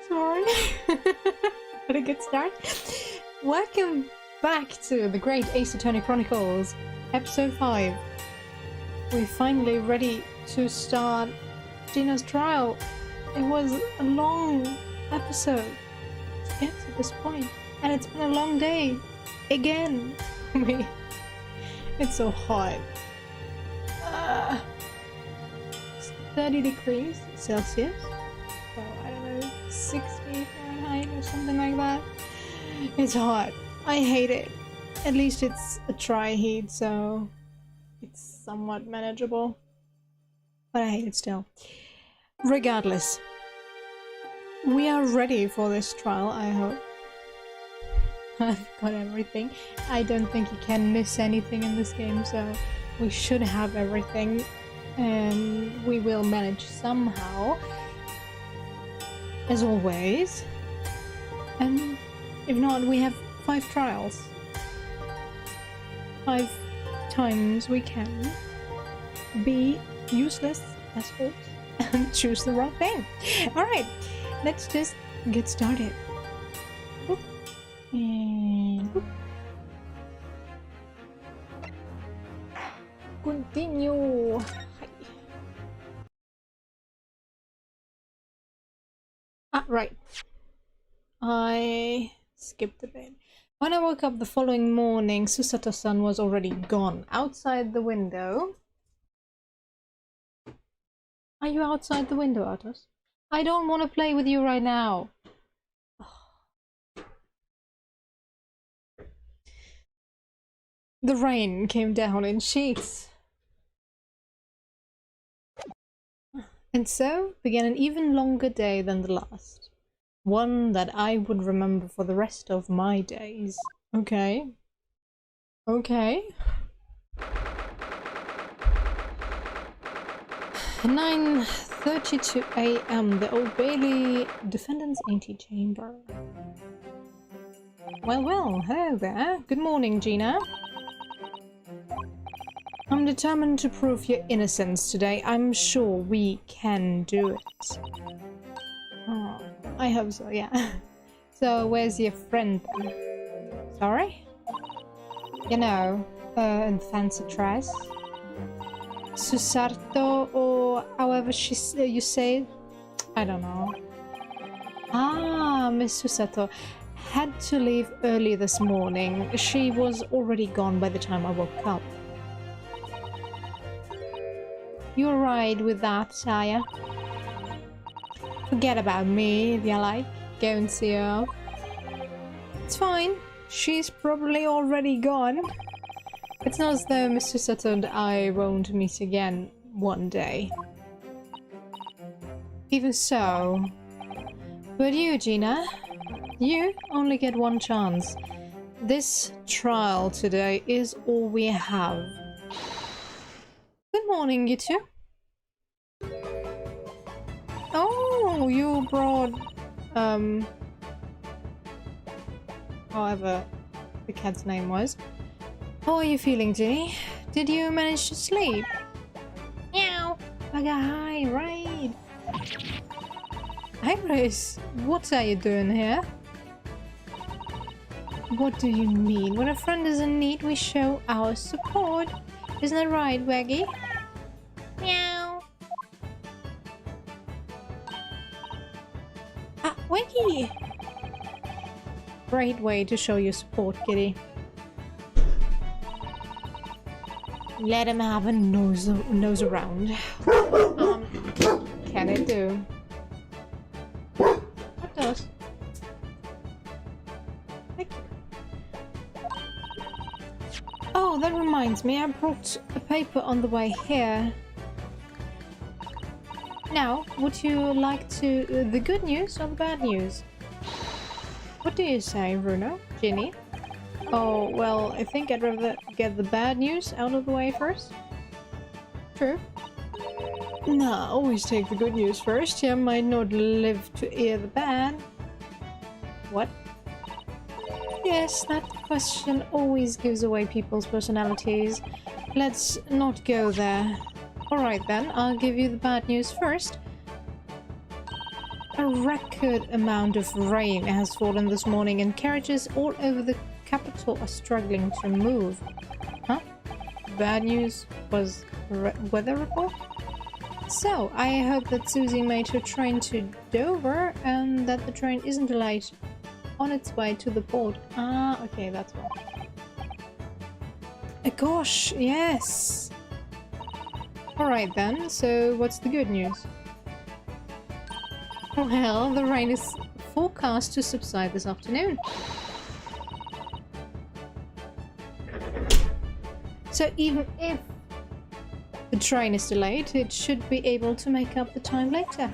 Sorry. What a good start. Welcome back to the Great Ace Attorney Chronicles, episode 5. We're finally ready to start Ginas' trial. It was a long episode to get to this point, and it's been a long day again. It's so hot. 30 degrees Celsius. So I don't know, 60 Fahrenheit or something like that. It's hot. I hate it. At least it's a dry heat, so it's somewhat manageable. But I hate it still. Regardless, we are ready for this trial, I hope. I've got everything. I don't think you can miss anything in this game, so we should have everything. And we will manage somehow, as always. And if not, we have 5 trials. 5 times we can be useless assholes and choose the wrong thing. Alright, let's just get started. Oop. And oop. Continue. Right. I skipped a bit. When I woke up the following morning, Susato-san was already gone. Outside the window. Are you outside the window, Atos? I don't want to play with you right now. The rain came down in sheets. And so began an even longer day than the last. One that I would remember for the rest of my days. Okay. Okay. 9:32 a.m. The Old Bailey Defendant's Antechamber. Well, hello there. Good morning, Gina. I'm determined to prove your innocence today. I'm sure we can do it. Oh, I hope so, yeah. So, where's your friend then? Sorry? You know, in fancy dress. Susato, or however you say it. I don't know. Ah, Miss Susato had to leave early this morning. She was already gone by the time I woke up. You're right with that, Saya. Forget about me, if you like. Go and see her. It's fine. She's probably already gone. It's not as though Mr. Susato and I won't meet again one day. Even so. But you, Gina, you only get one chance. This trial today is all we have. Good morning, you two. Oh, you brought, however the cat's name was. How are you feeling, Ginny? Did you manage to sleep? Meow. Bugger, hi, right. Iris, what are you doing here? What do you mean? When a friend is in need, we show our support. Isn't that right, Waggy? Meow. Ah, Waggy! Great way to show your support, kitty. Let him have a nose around. Can it do? What does? Thank you. Oh, that reminds me, I brought a paper on the way here. Now, would you like to the good news or the bad news? What do you say, Bruno? Ginny? Oh, well, I think I'd rather get the bad news out of the way first. True. Nah, always take the good news first. You might not live to hear the bad. What? Yes, that question always gives away people's personalities. Let's not go there. Alright then, I'll give you the bad news first. A record amount of rain has fallen this morning and carriages all over the capital are struggling to move. Huh? Bad news was weather report? So, I hope that Susie made her train to Dover and that the train isn't delayed on its way to the port. Ah, okay, that's why. Gosh, yes! Alright then, so what's the good news? Well, the rain is forecast to subside this afternoon. So even if the train is delayed, it should be able to make up the time later.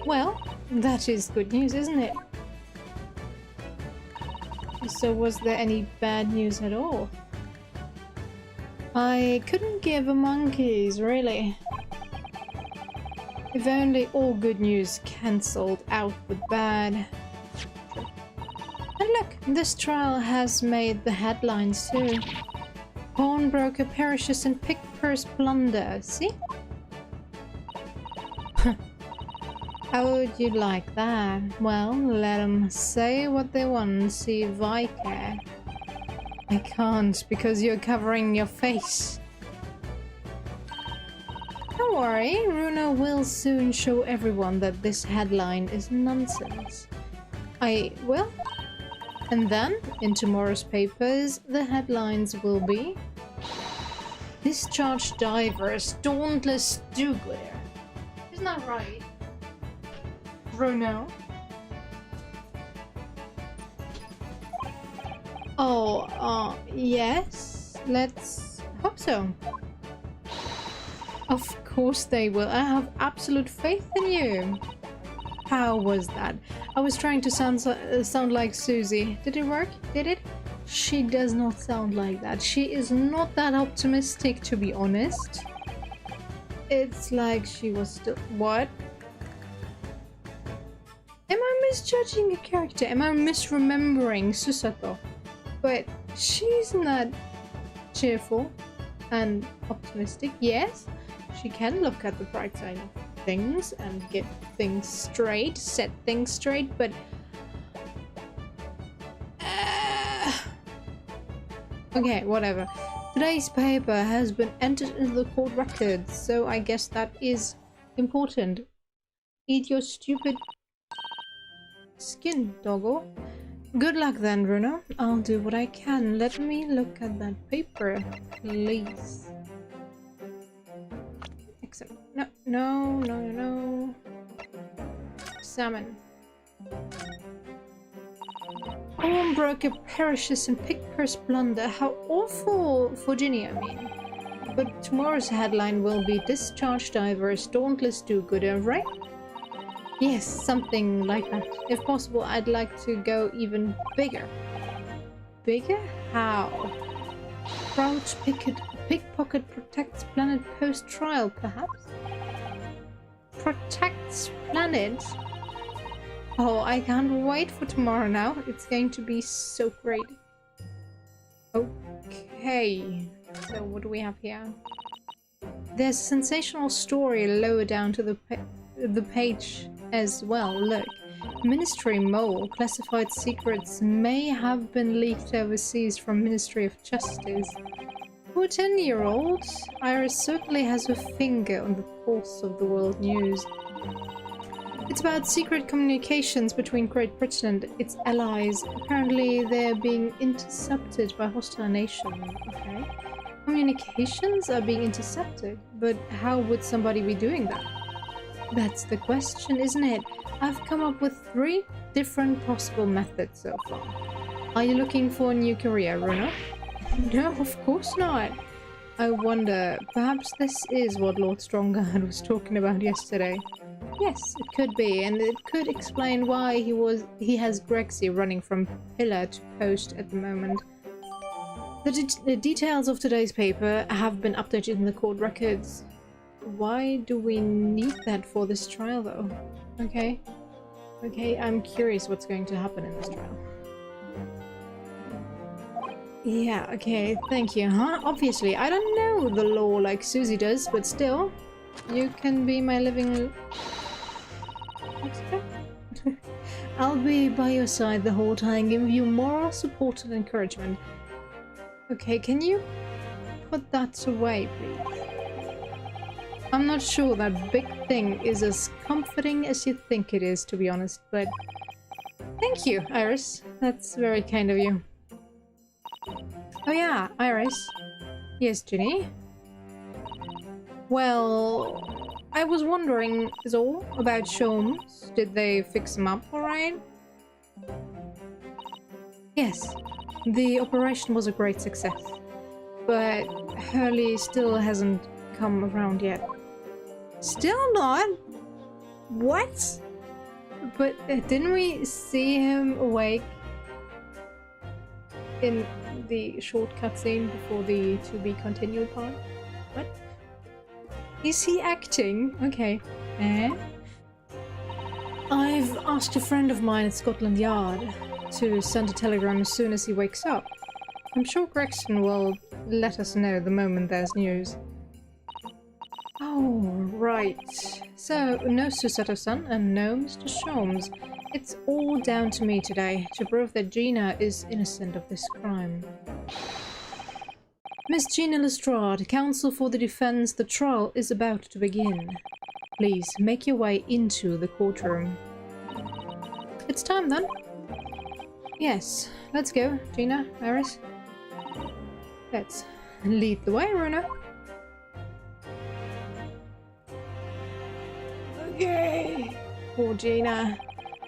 Well, that is good news, isn't it? So was there any bad news at all? I couldn't give a monkey's, really. If only all good news cancelled out the bad. And look, this trial has made the headlines too. Pawnbroker perishes in pick-purse plunder, see? How would you like that? Well, let them say what they want, see if I care. I can't, because you're covering your face. Don't worry, Runa will soon show everyone that this headline is nonsense. I will. And then, in tomorrow's papers, the headlines will be Discharged Divers, Dauntless Do-Gooder. Isn't that right? Bruno? Oh, yes. Let's hope so. Of course they will. I have absolute faith in you. How was that? I was trying to sound like Susie. Did it work? Did it? She does not sound like that. She is not that optimistic, to be honest. It's like she was still... What? Am I misjudging a character? Am I misremembering Susato? But she's not cheerful and optimistic. Yes, she can look at the bright side of things and get things straight, set things straight, but okay, whatever. Today's paper has been entered into the court records, so I guess that is important. Eat your stupid skin, doggo. Good luck then, Bruno. I'll do what I can. Let me look at that paper, please. Excellent. No. Salmon. Pawnbroker perishes in pick-purse plunder. How awful for Ginny, I mean. But tomorrow's headline will be Discharged Divers, Dauntless Do-Gooder, right? Yes, something like that. If possible, I'd like to go even bigger. Bigger? How? Crouch pickpocket protects planet post-trial, perhaps? Protects planet? Oh, I can't wait for tomorrow now. It's going to be so great. Okay. So what do we have here? There's a sensational story lower down to the page as well. Look. Ministry mole. Classified secrets may have been leaked overseas from Ministry of Justice. For 10-year-olds, Iris certainly has her finger on the pulse of the world news. It's about secret communications between Great Britain and its allies. Apparently, they're being intercepted by hostile nations. Okay. Communications are being intercepted, but how would somebody be doing that? That's the question, isn't it? I've come up with 3 different possible methods so far. Are you looking for a new career, Runa? No, of course not. I wonder, perhaps this is what Lord Strongard was talking about yesterday. Yes, it could be, and it could explain why he has Grexy running from pillar to post at the moment. The details of today's paper have been updated in the court records. Why do we need that for this trial, though? Okay, I'm curious what's going to happen in this trial. Yeah, okay, thank you, huh? Obviously, I don't know the law like Susie does, but still, you can be my living Okay. I'll be by your side the whole time, giving you moral support and encouragement. Okay, can you put that away, please? I'm not sure that big thing is as comforting as you think it is, to be honest, but thank you, Iris. That's very kind of you. Oh yeah, Iris. Yes, Ginny? Well, I was wondering, is all about Sholmes. Did they fix him up alright? Yes, the operation was a great success, but Hurley still hasn't come around yet. Still not? What? But didn't we see him awake in the short cutscene before the to be continued part? What? Is he acting? Okay. I've asked a friend of mine at Scotland Yard to send a telegram as soon as he wakes up. I'm sure Gregson will let us know the moment there's news. Oh, right. So, no Susato-san and no Mr. Sholmes. It's all down to me today to prove that Gina is innocent of this crime. Miss Gina Lestrade, counsel for the defense, the trial is about to begin. Please, make your way into the courtroom. It's time then. Yes, let's go, Gina, Iris. Let's lead the way, Runa. Okay. Poor Gina.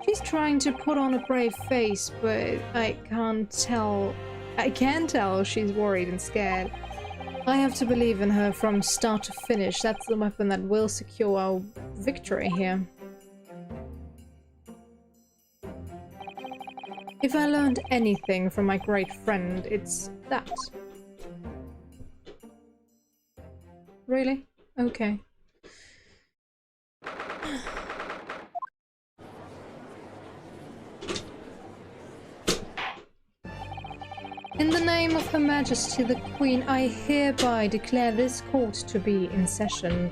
She's trying to put on a brave face, but I can tell she's worried and scared. I have to believe in her from start to finish. That's the weapon that will secure our victory here. If I learned anything from my great friend, it's that. Really? Okay. In the name of Her Majesty the Queen, I hereby declare this court to be in session.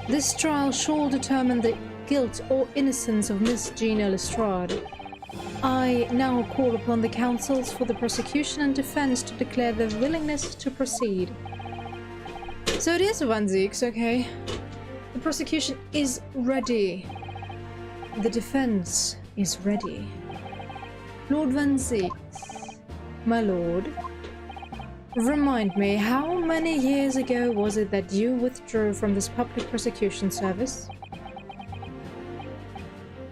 This trial shall determine the guilt or innocence of Miss Gina Lestrade. I now call upon the counsels for the prosecution and defense to declare their willingness to proceed. So it is Van Zieks, okay. The prosecution is ready. The defense is ready. Lord Van Zieks, my lord, remind me, how many years ago was it that you withdrew from this public prosecution service?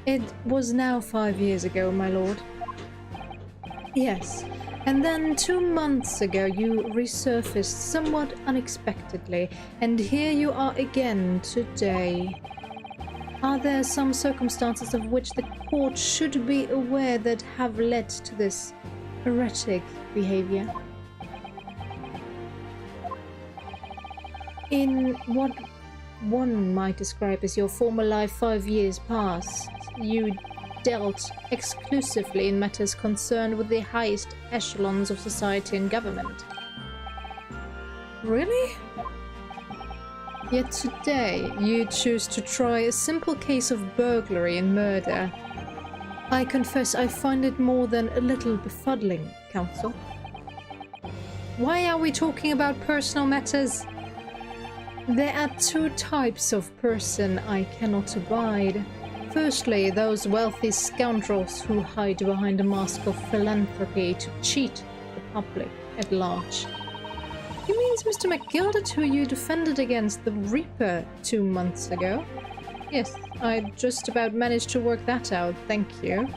It was now 5 years ago, my lord. Yes, and then 2 months ago you resurfaced somewhat unexpectedly, and here you are again today. Are there some circumstances of which the court should be aware that have led to this erratic behavior? In what one might describe as your former life 5 years past, you dealt exclusively in matters concerned with the highest echelons of society and government. Really? Yet today you choose to try a simple case of burglary and murder. I confess I find it more than a little befuddling, counsel. Why are we talking about personal matters? There are 2 types of person I cannot abide. Firstly, those wealthy scoundrels who hide behind a mask of philanthropy to cheat the public at large. You mean Mr. McGilded, who you defended against the Reaper 2 months ago? Yes, I just about managed to work that out, thank you.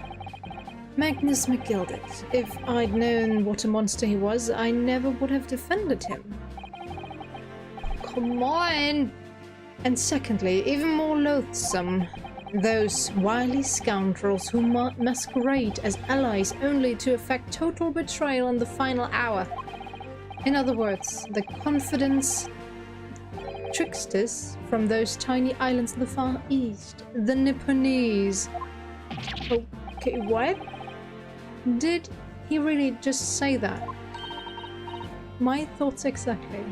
Magnus McGilded. If I'd known what a monster he was, I never would have defended him. Come on! And secondly, even more loathsome, those wily scoundrels who masquerade as allies only to effect total betrayal in the final hour. In other words, the confidence tricksters from those tiny islands in the Far East, the Nipponese. Okay, what? Did he really just say that? My thoughts exactly.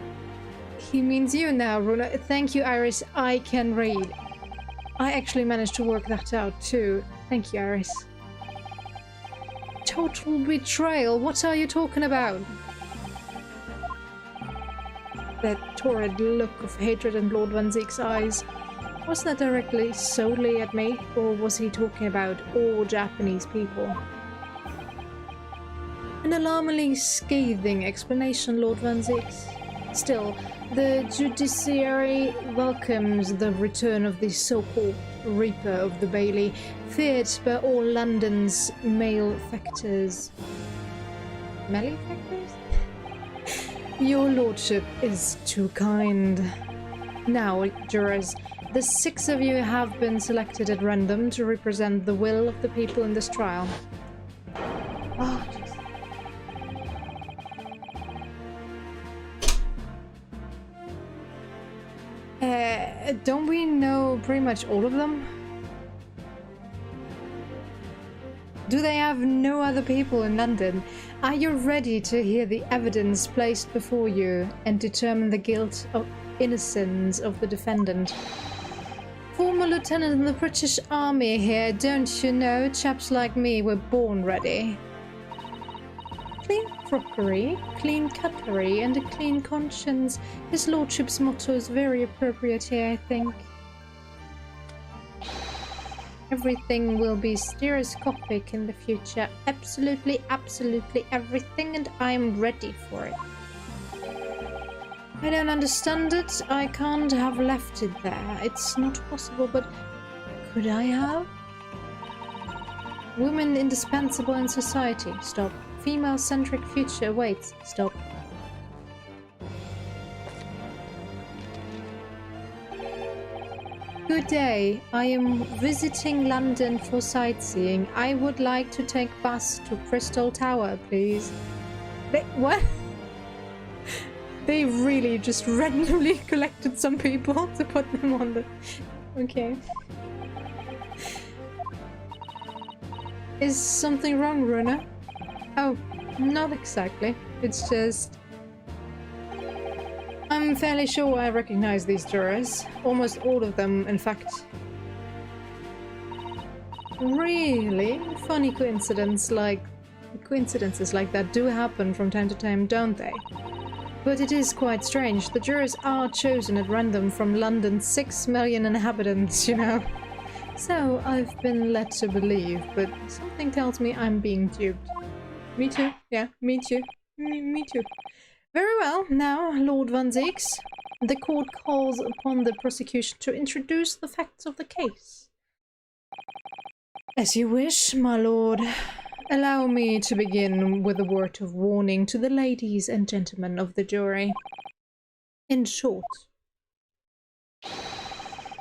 He means you now, Runa. Thank you, Iris. I can read. I actually managed to work that out too. Thank you, Iris. Total betrayal? What are you talking about? That torrid look of hatred in Lord Van Zeek's eyes. Was that directly solely at me, or was he talking about all Japanese people? An alarmingly scathing explanation, Lord Van Zeeks. Still, the judiciary welcomes the return of the so-called Reaper of the Bailey, feared by all London's malefactors. Malefactors? Your lordship is too kind. Now, jurors, the 6 of you have been selected at random to represent the will of the people in this trial. Oh, don't we know pretty much all of them? Do they have no other people in London? Are you ready to hear the evidence placed before you and determine the guilt or innocence of the defendant? Former lieutenant in the British Army here, don't you know, chaps like me were born ready. Clean crockery, clean cutlery, and a clean conscience. His lordship's motto is very appropriate here, I think. Everything will be stereoscopic in the future. Absolutely, absolutely everything, and I'm ready for it. I don't understand it. I can't have left it there. It's not possible, but could I have? Women indispensable in society. Stop. Female-centric future awaits. Stop. Good day. I am visiting London for sightseeing. I would like to take bus to Crystal Tower, please. What? They really just randomly collected some people to put them on the... Okay. Is something wrong, Runa? Oh, not exactly. It's just... I'm fairly sure I recognize these jurors. Almost all of them, in fact. Really? Funny coincidences like that do happen from time to time, don't they? But it is quite strange. The jurors are chosen at random from London's 6 million inhabitants, you know. So I've been led to believe, but something tells me I'm being duped. Me too. Yeah, me too. Me too. Very well. Now, Lord Van Zeeks, the court calls upon the prosecution to introduce the facts of the case. As you wish, my lord. Allow me to begin with a word of warning to the ladies and gentlemen of the jury. In short,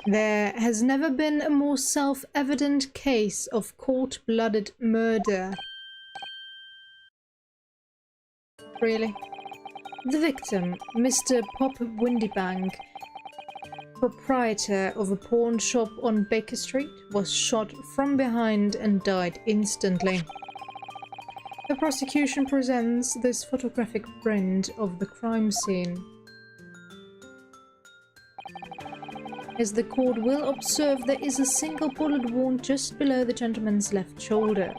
there has never been a more self-evident case of cold-blooded murder. Really? The victim, Mr. Pop Windybank, proprietor of a pawn shop on Baker Street, was shot from behind and died instantly. The prosecution presents this photographic print of the crime scene. As the court will observe, there is a single bullet wound just below the gentleman's left shoulder.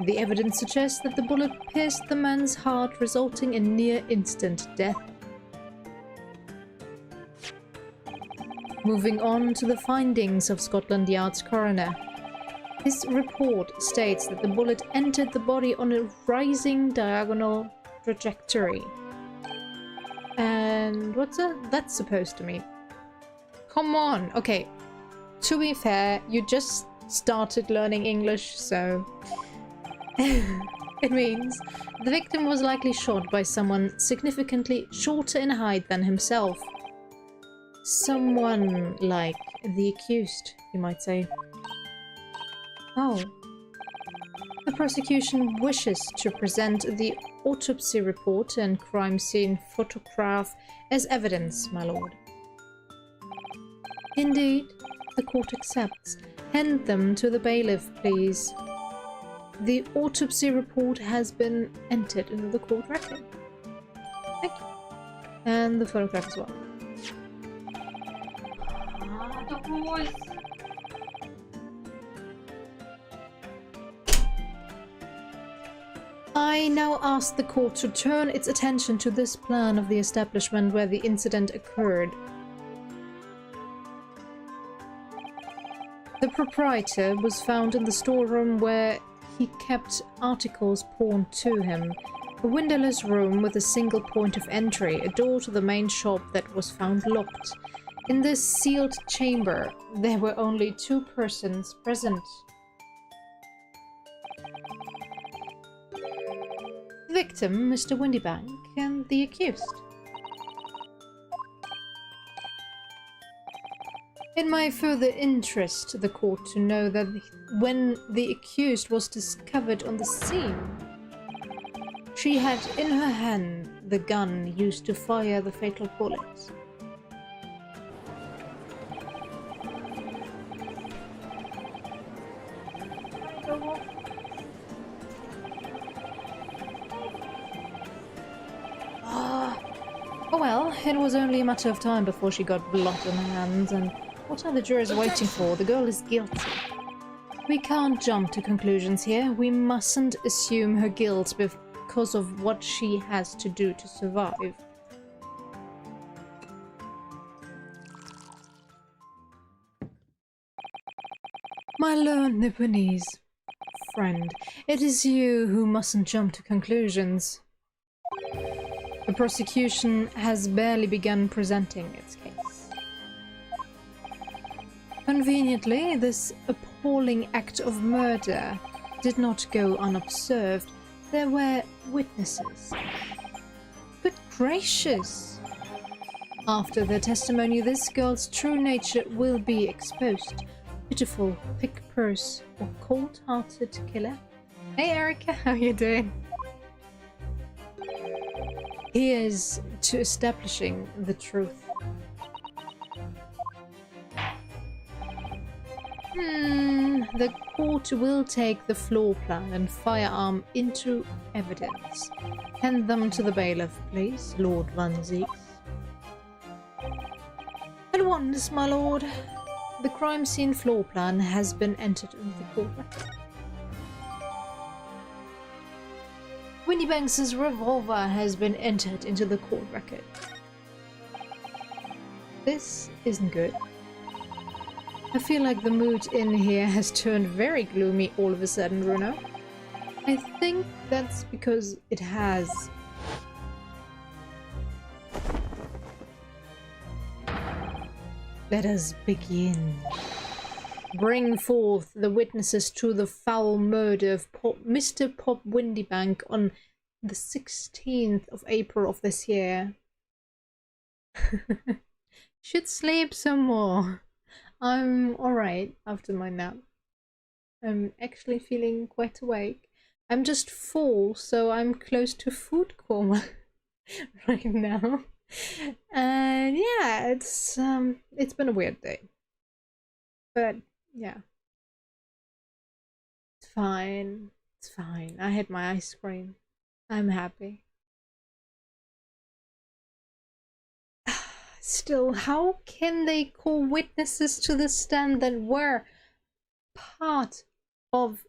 The evidence suggests that the bullet pierced the man's heart, resulting in near-instant death. Moving on to the findings of Scotland Yard's coroner. His report states that the bullet entered the body on a rising diagonal trajectory. And what's that supposed to mean? Come on! Okay, to be fair, you just started learning English, so... It means the victim was likely shot by someone significantly shorter in height than himself. Someone like the accused, you might say. Oh. The prosecution wishes to present the autopsy report and crime scene photograph as evidence, my lord. Indeed, the court accepts. Hand them to the bailiff, please. The autopsy report has been entered into the court record. Thank you. And the photograph as well. The voice. I now ask the court to turn its attention to this plan of the establishment where the incident occurred. The proprietor was found in the storeroom where he kept articles pawned to him. A windowless room with a single point of entry, a door to the main shop that was found locked. In this sealed chamber, there were only 2 persons present. The victim, Mr. Windybank, and the accused. It might further interest the court to know that when the accused was discovered on the scene, she had in her hand the gun used to fire the fatal bullet. Oh well, it was only a matter of time before she got blood on her hands, and what are the jurors waiting for? The girl is guilty. We can't jump to conclusions here. We mustn't assume her guilt because of what she has to do to survive. My learned Nipponese friend, it is you who mustn't jump to conclusions. The prosecution has barely begun presenting its case. Conveniently, this appalling act of murder did not go unobserved. There were witnesses. Good gracious! After their testimony, this girl's true nature will be exposed. Pitiful, pick-purse, or cold-hearted killer. Hey Erica, how you doing? Here's to establishing the truth. The court will take the floor plan and firearm into evidence. Hand them to the bailiff, please, Lord Van Zeeks. At once, my lord. The crime scene floor plan has been entered into the court record. Windybanks' revolver has been entered into the court record. This isn't good. I feel like the mood in here has turned very gloomy all of a sudden, Bruno. I think that's because it has. Let us begin. Bring forth the witnesses to the foul murder of Mr. Pop Windybank on the 16th of April of this year. Should sleep some more. I'm alright after my nap. I'm actually feeling quite awake. I'm just full, so I'm close to food coma right now. And yeah, it's been a weird day. But yeah. It's fine. It's fine. I had my ice cream. I'm happy. Still, how can they call witnesses to the stand that were part of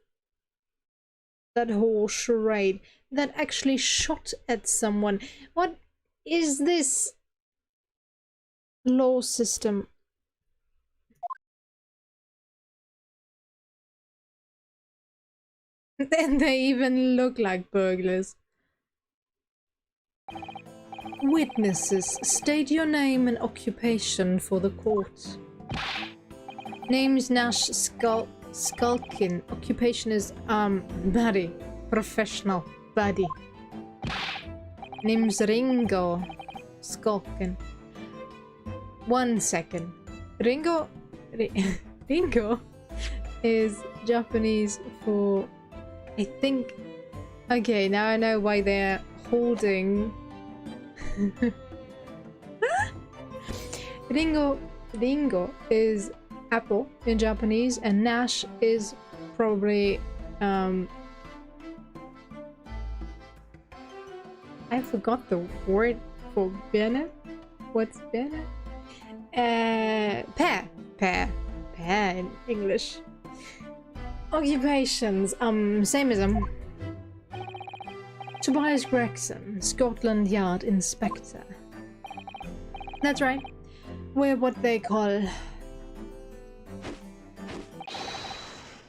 that whole charade, that actually shot at someone? What is this law system? And they even look like burglars. Witnesses, state your name and occupation for the court. Name is Nash Skulkin. Occupation is buddy, professional buddy. Name's Ringo Skulkin. 1 second. Ringo is Japanese for, I think. Okay, now I know why they're holding. Ringo is apple in Japanese, and Nash is probably I forgot the word for Bene. What's Bene? Pear in English. Occupations, same as them. Tobias Gregson, Scotland Yard Inspector. That's right. We're what they call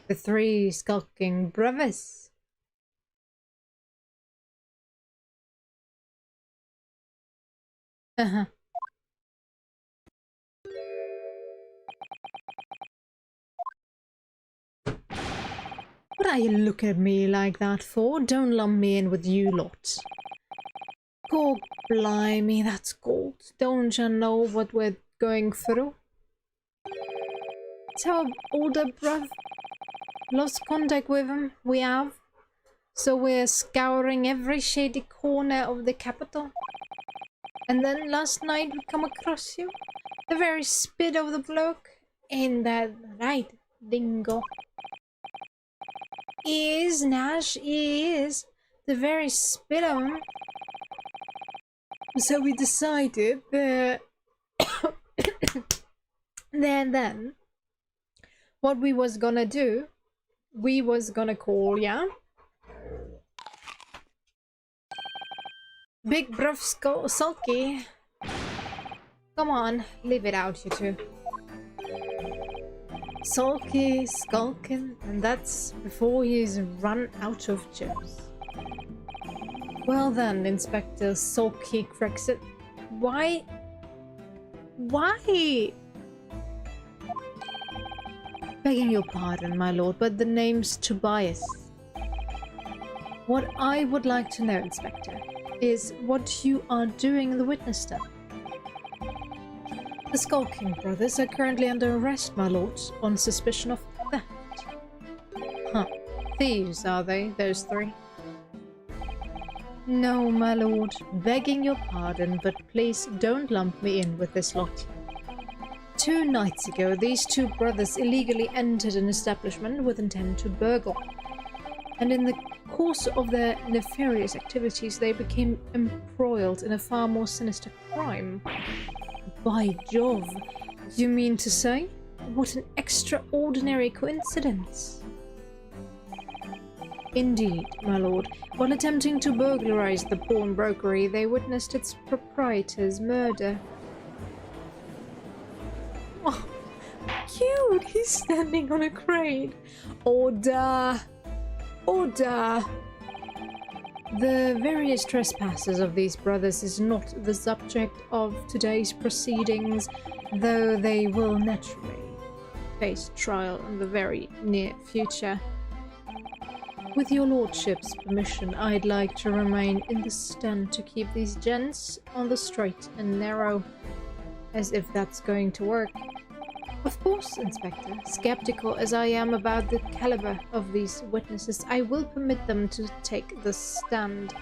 the three skulking brothers. Uh-huh. What are you looking at me like that for? Don't lump me in with you lot. God blimey, that's gold. Don't you know what we're going through? It's our older brother. Lost contact with him, we have. So we're scouring every shady corner of the capital. And then last night we come across you. The very spit of the bloke. Ain't that right, dingo? He is, Nash, he is. The very spit of him. So we decided that then what we was gonna do, we was gonna call, yeah? Big Bruv Sulky. Come on, leave it out, you two. Sulky, skulking, and that's before he's run out of chips. Well then, Inspector Sulky Crexit, why? Begging your pardon, my lord, but the name's Tobias. What I would like to know, Inspector, is what you are doing in the witness stand. The Skulking brothers are currently under arrest, my lord, on suspicion of theft. Huh. Thieves, are they, those three? No, my lord. Begging your pardon, but please don't lump me in with this lot. 2 nights ago, these 2 brothers illegally entered an establishment with intent to burgle. And in the course of their nefarious activities, they became embroiled in a far more sinister crime. By Jove, you mean to say? What an extraordinary coincidence. Indeed, my lord. While attempting to burglarize the pawnbrokery, they witnessed its proprietor's murder. Oh, cute! He's standing on a crane. Order! Order! The various trespasses of these brothers is not the subject of today's proceedings, though they will naturally face trial in the very near future. With your lordship's permission, I'd like to remain in the stand to keep these gents on the straight and narrow. As if that's going to work. Of course, Inspector. Skeptical as I am about the caliber of these witnesses, I will permit them to take the stand.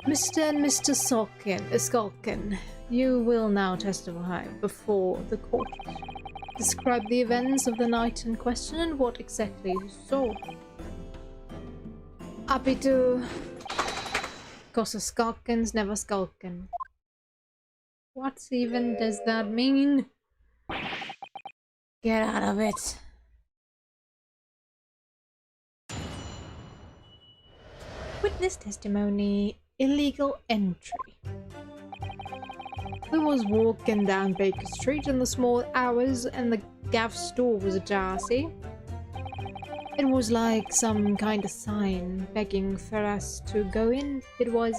Mr. and Mr. Skulkin, you will now testify before the court. Describe the events of the night in question and what exactly you saw. Happy to... Cause a skulkin's never skulkin. What even does that mean? Get out of it. Witness testimony. Illegal entry. We was walking down Baker Street in the small hours and the gaff store was ajar, see? It was like some kind of sign begging for us to go in. It was.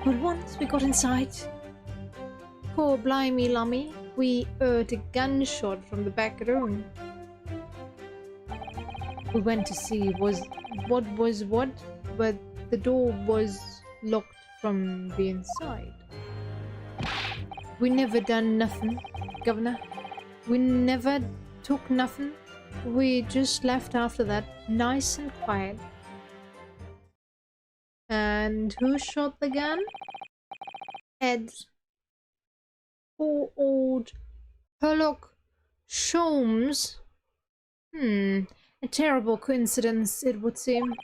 But once we got inside, poor blimey lummy, we heard a gunshot from the back room. We went to see what was what, but the door was locked from the inside. We never done nothing, Governor. We never took nothing. We just left after that, nice and quiet. And who shot the gun? Ed. Poor old Sherlock Sholmes. A terrible coincidence, it would seem.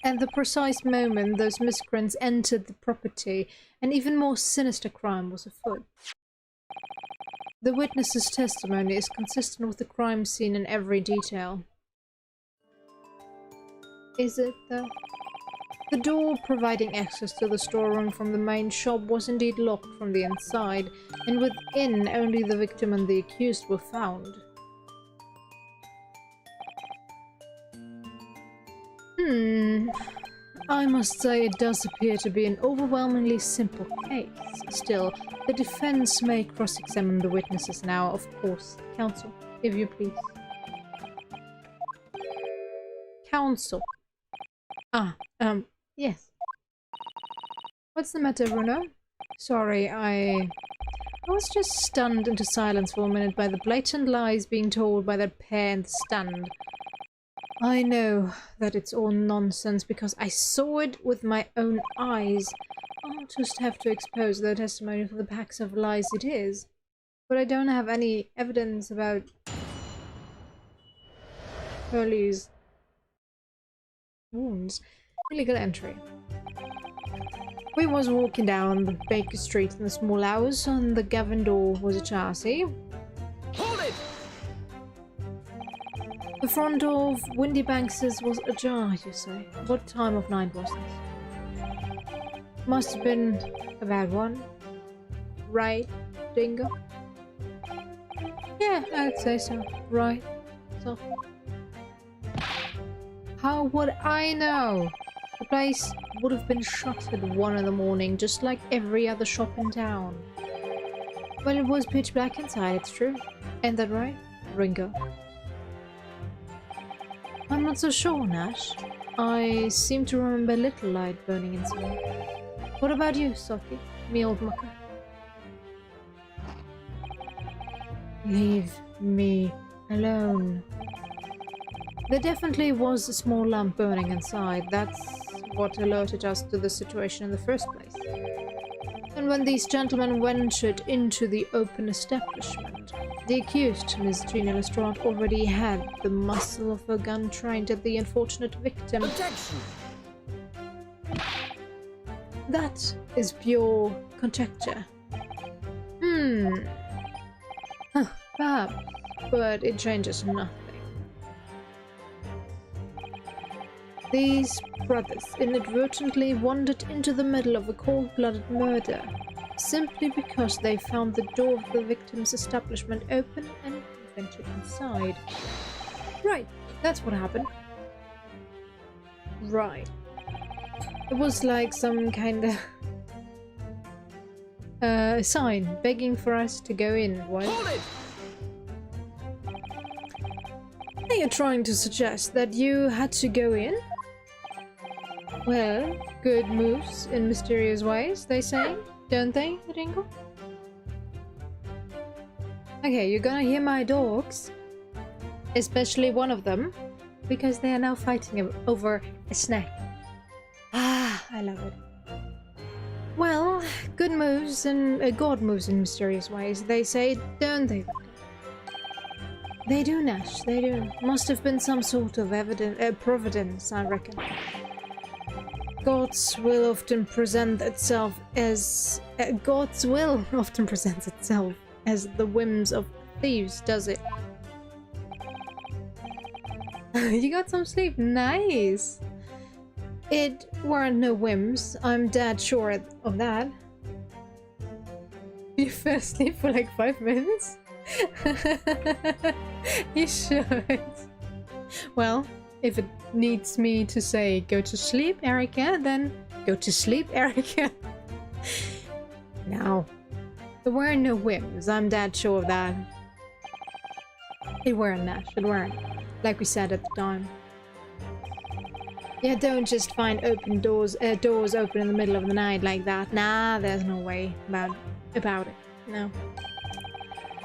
At the precise moment those miscreants entered the property, an even more sinister crime was afoot. The witness's testimony is consistent with the crime scene in every detail. Is it though? The door providing access to the storeroom from the main shop was indeed locked from the inside, and within only the victim and the accused were found. I must say it does appear to be an overwhelmingly simple case. Still, the defense may cross-examine the witnesses now, of course. Counsel, if you please. Counsel. Yes. What's the matter, Bruno? Sorry, I was just stunned into silence for a minute by the blatant lies being told by that pair in the stand. I know that it's all nonsense because I saw it with my own eyes. I'll just have to expose their testimony for the packs of lies it is. But I don't have any evidence about Hurley's wounds. Illegal entry. We was walking down the Baker Street in the small hours, and the Gavin door was ajar, see? Hold it! The front door of Windy Banks's was ajar, you say? What time of night was this? Must have been about 1. Right, Dingo? Yeah, I'd say so. Right. So. How would I know? The place would have been shut at 1 in the morning, just like every other shop in town. Well, it was pitch black inside, it's true. Ain't that right, Ringo? I'm not so sure, Nash. I seem to remember little light burning inside. What about you, Sophie? Me old mucker? Leave me alone. There definitely was a small lamp burning inside. That's what alerted us to the situation in the first place. And when these gentlemen ventured into the open establishment, the accused, Miss Gina Lestrade, already had the muzzle of her gun trained at the unfortunate victim. Objection! That is pure conjecture. Perhaps, but it changes nothing. These brothers inadvertently wandered into the middle of a cold-blooded murder, simply because they found the door of the victim's establishment open and ventured inside. Right, that's what happened. Right. It was like some kind of sign begging for us to go in, right? Hold it! Are you trying to suggest that you had to go in? Well, good moves in mysterious ways, they say, don't they, Ringo? Okay, you're gonna hear my dogs. Especially one of them, because they are now fighting over a snack. Ah, I love it. Well, good moves and God moves in mysterious ways, they say, don't they? They do, Nash, they do. Must have been some sort of providence, I reckon. God's will often presents itself as the whims of thieves, does it? You got some sleep, nice. It weren't no whims. I'm dead sure of that. You fell asleep for like 5 minutes. You should. Well, if it needs me to say go to sleep, Erica, then go to sleep, Erica. No. There weren't no whims, I'm dead sure of that. It weren't, Nash, it weren't. Like we said at the time. Yeah, don't just find open doors open in the middle of the night like that. Nah, there's no way about it. No.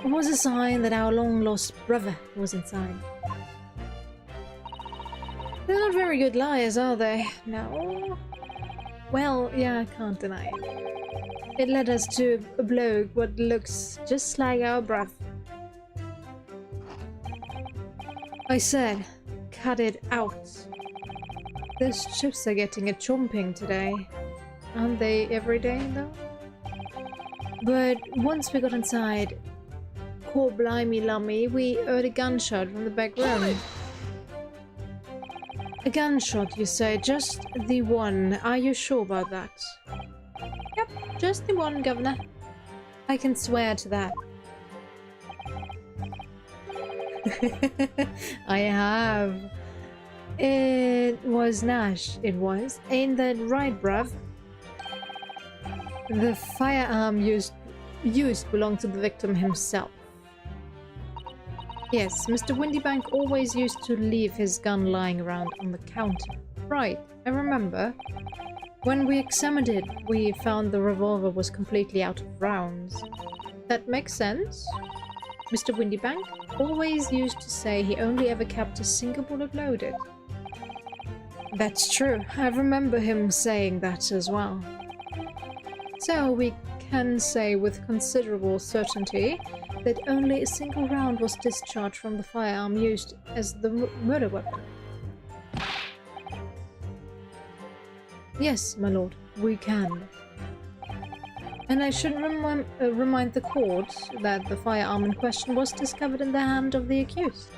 It was a sign that our long-lost brother was inside. They're not very good liars, are they? No. Well, yeah, I can't deny it. It led us to a bloke what looks just like our brother. I said, cut it out. Those chips are getting a chomping today. Aren't they every day, though? But once we got inside, core blimey lummy, we heard a gunshot from the back room. A gunshot, you say? Just the one. Are you sure about that? Yep, just the one, Governor. I can swear to that. I have. It was Nash, it was. Ain't that right, bruv? The firearm used belonged to the victim himself. Yes, Mr. Windybank always used to leave his gun lying around on the counter. Right, I remember. When we examined it, we found the revolver was completely out of rounds. That makes sense. Mr. Windybank always used to say he only ever kept a single bullet loaded. That's true. I remember him saying that as well. So we can say with considerable certainty that only a single round was discharged from the firearm used as the murder weapon. Yes, my lord, we can. And I should remind the court that the firearm in question was discovered in the hand of the accused.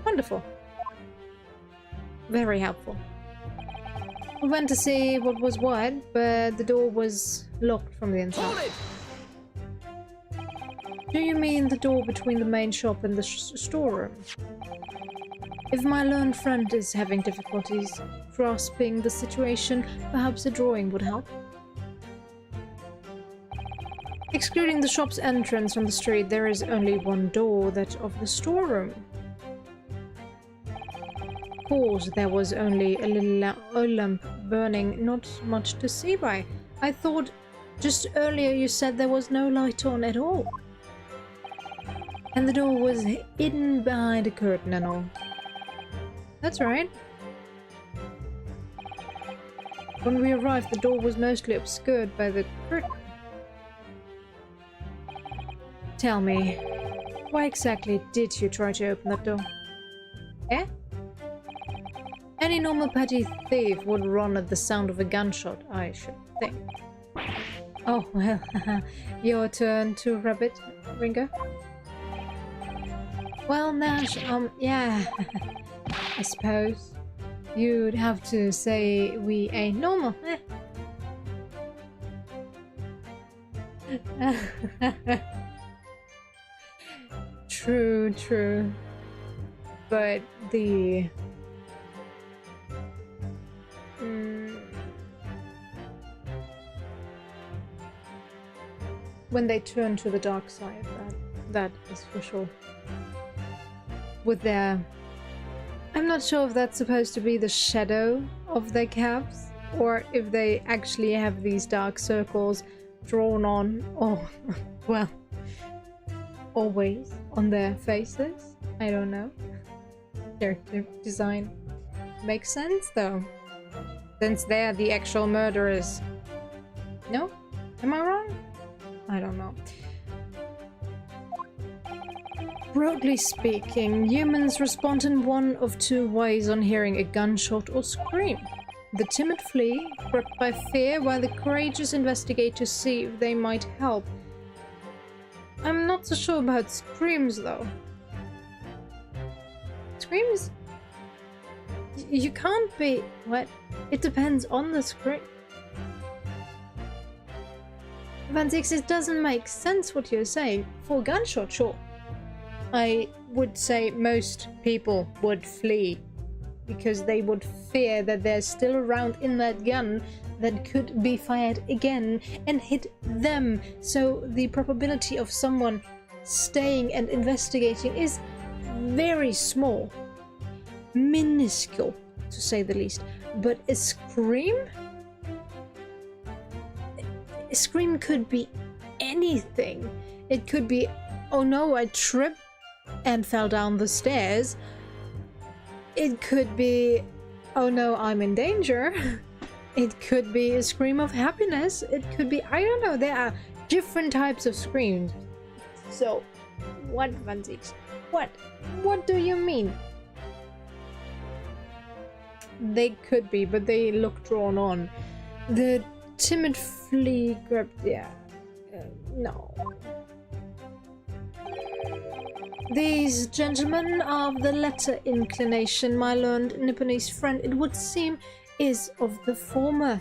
Wonderful. Very helpful. We went to see what was what, but the door was locked from the inside. Do you mean the door between the main shop and the storeroom? If my learned friend is having difficulties grasping the situation, perhaps a drawing would help. Excluding the shop's entrance from the street, there is only one door, that of the storeroom. Of course, there was only a little oil lamp burning, not much to see by. I thought just earlier you said there was no light on at all. And the door was hidden behind a curtain and all. That's right. When we arrived, the door was mostly obscured by the curtain. Tell me, why exactly did you try to open that door? Eh? Any normal petty thief would run at the sound of a gunshot, I should think. Oh, well, your turn to rabbit, Ringo. Well, Nash, yeah, I suppose. You'd have to say we ain't normal, True, true. But the... when they turn to the dark side, that is for sure. With their... I'm not sure if that's supposed to be the shadow of their caps, or if they actually have these dark circles drawn on, or, well, always on their faces. I don't know. Character design makes sense, though, since they're the actual murderers. No? Am I wrong? I don't know. Broadly speaking, humans respond in one of two ways on hearing a gunshot or scream. The timid flee, gripped by fear, while the courageous investigate to see if they might help. I'm not so sure about screams, though. Screams? You can't be... What? It depends on the scream. Van Zix, it doesn't make sense what you're saying. For a gunshot, sure. I would say most people would flee because they would fear that there's still a round in that gun that could be fired again and hit them. So the probability of someone staying and investigating is very small. Minuscule, to say the least. But a scream? A scream could be anything. It could be, oh no, I tripped and fell down the stairs. It could be, oh no, I'm in danger. It could be a scream of happiness. It could be, I don't know, there are different types of screams. So, what, Van Zix? What? What do you mean? They could be, but they look drawn on. The timid flea grip, yeah. No. These gentlemen of the latter inclination, my learned Nipponese friend, it would seem, is of the former.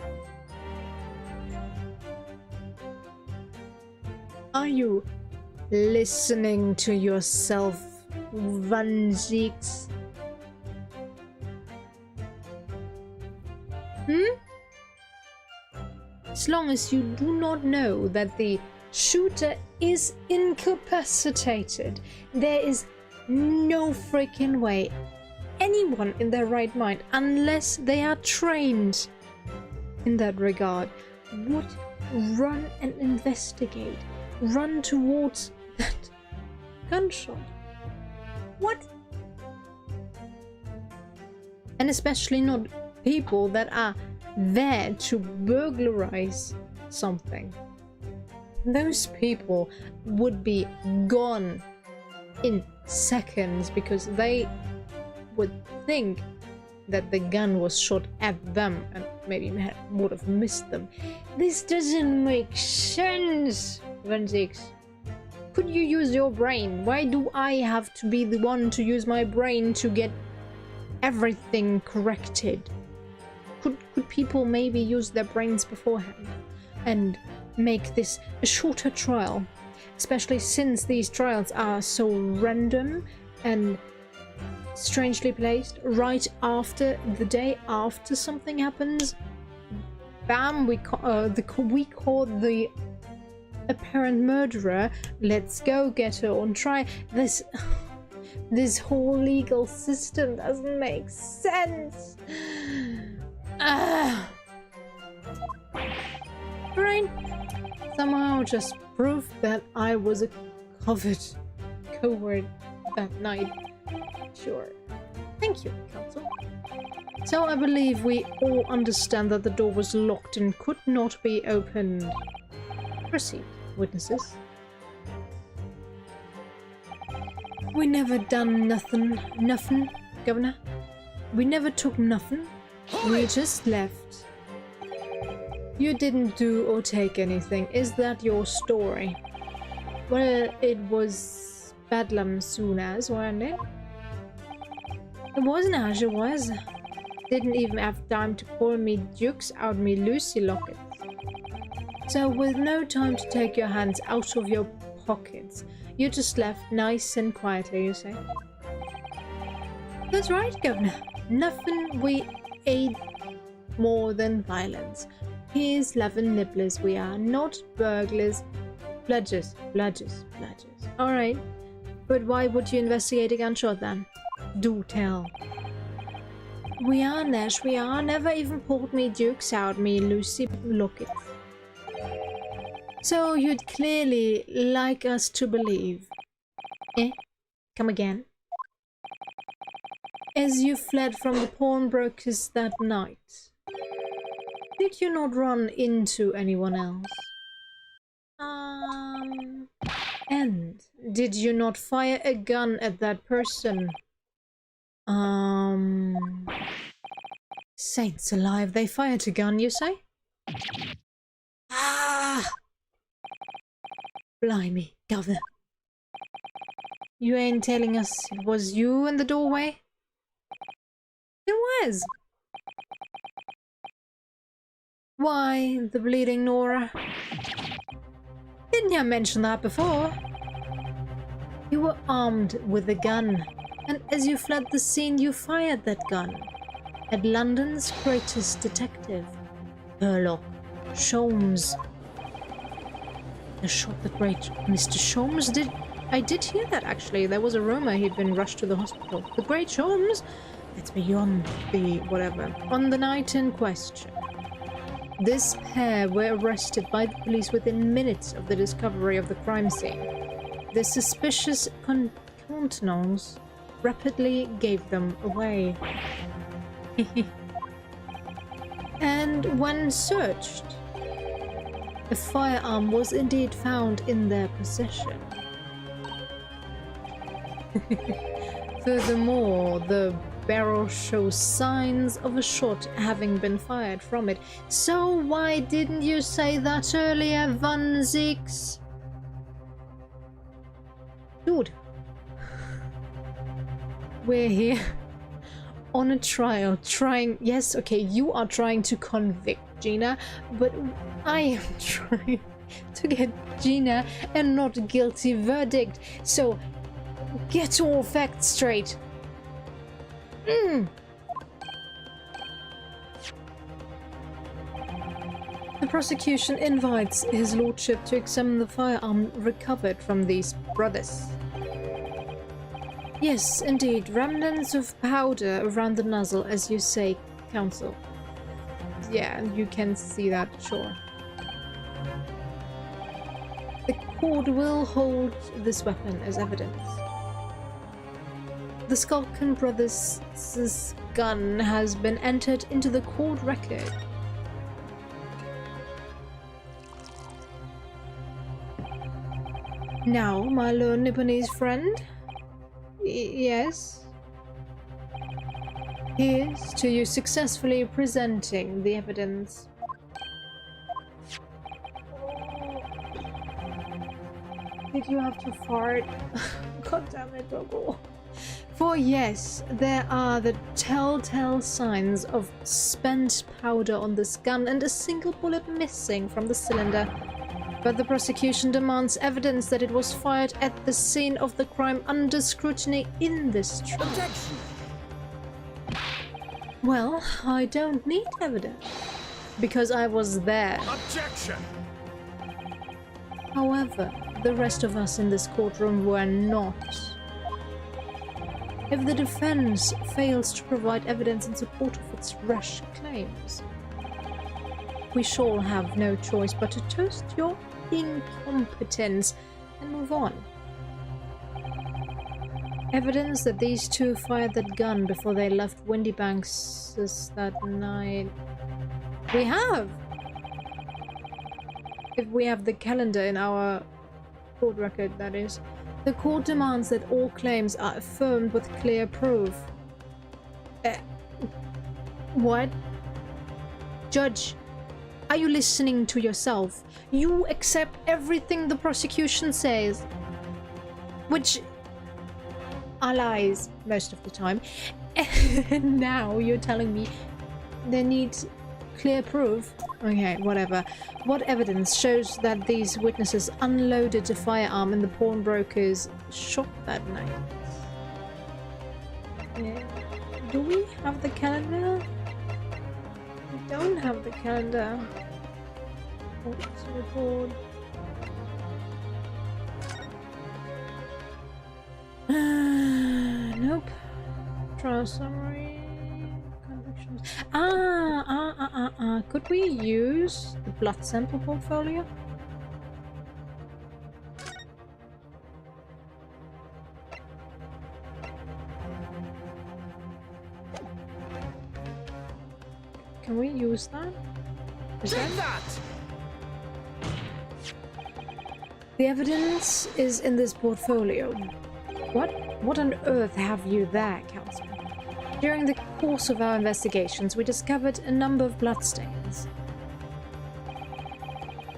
Are you listening to yourself, Van Zieks? As long as you do not know that the shooter is incapacitated, there is no freaking way anyone in their right mind, unless they are trained in that regard, would run and investigate, run towards that gunshot. What? And especially not people that are there to burglarize something. Those people would be gone in seconds because they would think that the gun was shot at them and maybe would have missed them. This doesn't make sense, Van Zieks. Could you use your brain? Why do I have to be the one to use my brain to get everything corrected? Could people maybe use their brains beforehand and make this a shorter trial? Especially since these trials are so random and strangely placed right after the day after something happens. Bam, we caught the apparent murderer. Let's go get her on trial. This whole legal system doesn't make sense. Right. Somehow just proved that I was a coward that night. Sure. Thank you, Counsel. So I believe we all understand that the door was locked and could not be opened. Proceed, witnesses. We never done nothing, Governor. We never took nothing. We just left. You didn't do or take anything. Is that your story? Well, it was Bedlam soon as, wasn't it? It wasn't as it was. Didn't even have time to call me dukes out me Lucy lockets. So with no time to take your hands out of your pockets, you just left nice and quietly, you say? That's right, Governor. Nothing we aid more than violence. Here's 11 nibblers we are, not burglars. Bludgers. Alright, but why would you investigate a gunshot then? Do tell. We are, Nash, we are. Never even pulled me dukes out me Lucy lockets. So you'd clearly like us to believe. Eh? Come again? As you fled from the pawnbrokers that night, did you not run into anyone else? And did you not fire a gun at that person? Saints alive, they fired a gun, you say? Ah! Blimey, Governor. You ain't telling us it was you in the doorway? It was. Why, the bleeding Nora? Didn't you mention that before? You were armed with a gun, and as you fled the scene you fired that gun at London's greatest detective, Sherlock Sholmes. I shot the great Mr. Sholmes. I did hear that, actually. There was a rumor he'd been rushed to the hospital. The great Sholmes? That's beyond the whatever. On the night in question, this pair were arrested by the police within minutes of the discovery of the crime scene. The suspicious countenance rapidly gave them away. And when searched, a firearm was indeed found in their possession. Furthermore, the barrel shows signs of a shot having been fired from it. So why didn't you say that earlier, Van Zieks? Dude, We're here on a trial trying... Yes, okay, you are trying to convict Gina, but I am trying to get Gina a not guilty verdict. So get all facts straight. The prosecution invites his lordship to examine the firearm recovered from these brothers. Yes, indeed, remnants of powder around the nozzle, as you say, counsel. Yeah, you can see that, sure. The court will hold this weapon as evidence. The Skulkin brothers' gun has been entered into the court record. Now, my lord Nipponese friend? Yes? Here's to you successfully presenting the evidence. Did you have to fart? God damn it, Doggo. For yes, there are the telltale signs of spent powder on this gun and a single bullet missing from the cylinder. But the prosecution demands evidence that it was fired at the scene of the crime under scrutiny in this trial. Objection. Well, I don't need evidence, because I was there. Objection. However, the rest of us in this courtroom were not. If the defense fails to provide evidence in support of its rash claims, we shall have no choice but to toast your incompetence and move on. Evidence that these two fired that gun before they left Windybanks that night. We have! If we have the calendar in our court record, that is. The court demands that all claims are affirmed with clear proof. What? Judge, are you listening to yourself? You accept everything the prosecution says, which are lies most of the time. And now you're telling me they need clear proof? Okay, whatever. What evidence shows that these witnesses unloaded a firearm in the pawnbroker's shop that night? Yeah. Do we have the calendar? We don't have the calendar. What's the report? Nope. Trial summary. Convictions. Could we use the blood sample portfolio? Can we use that? Is that? The evidence is in this portfolio. What on earth have you there, Counsel? During the course of our investigations, we discovered a number of bloodstains.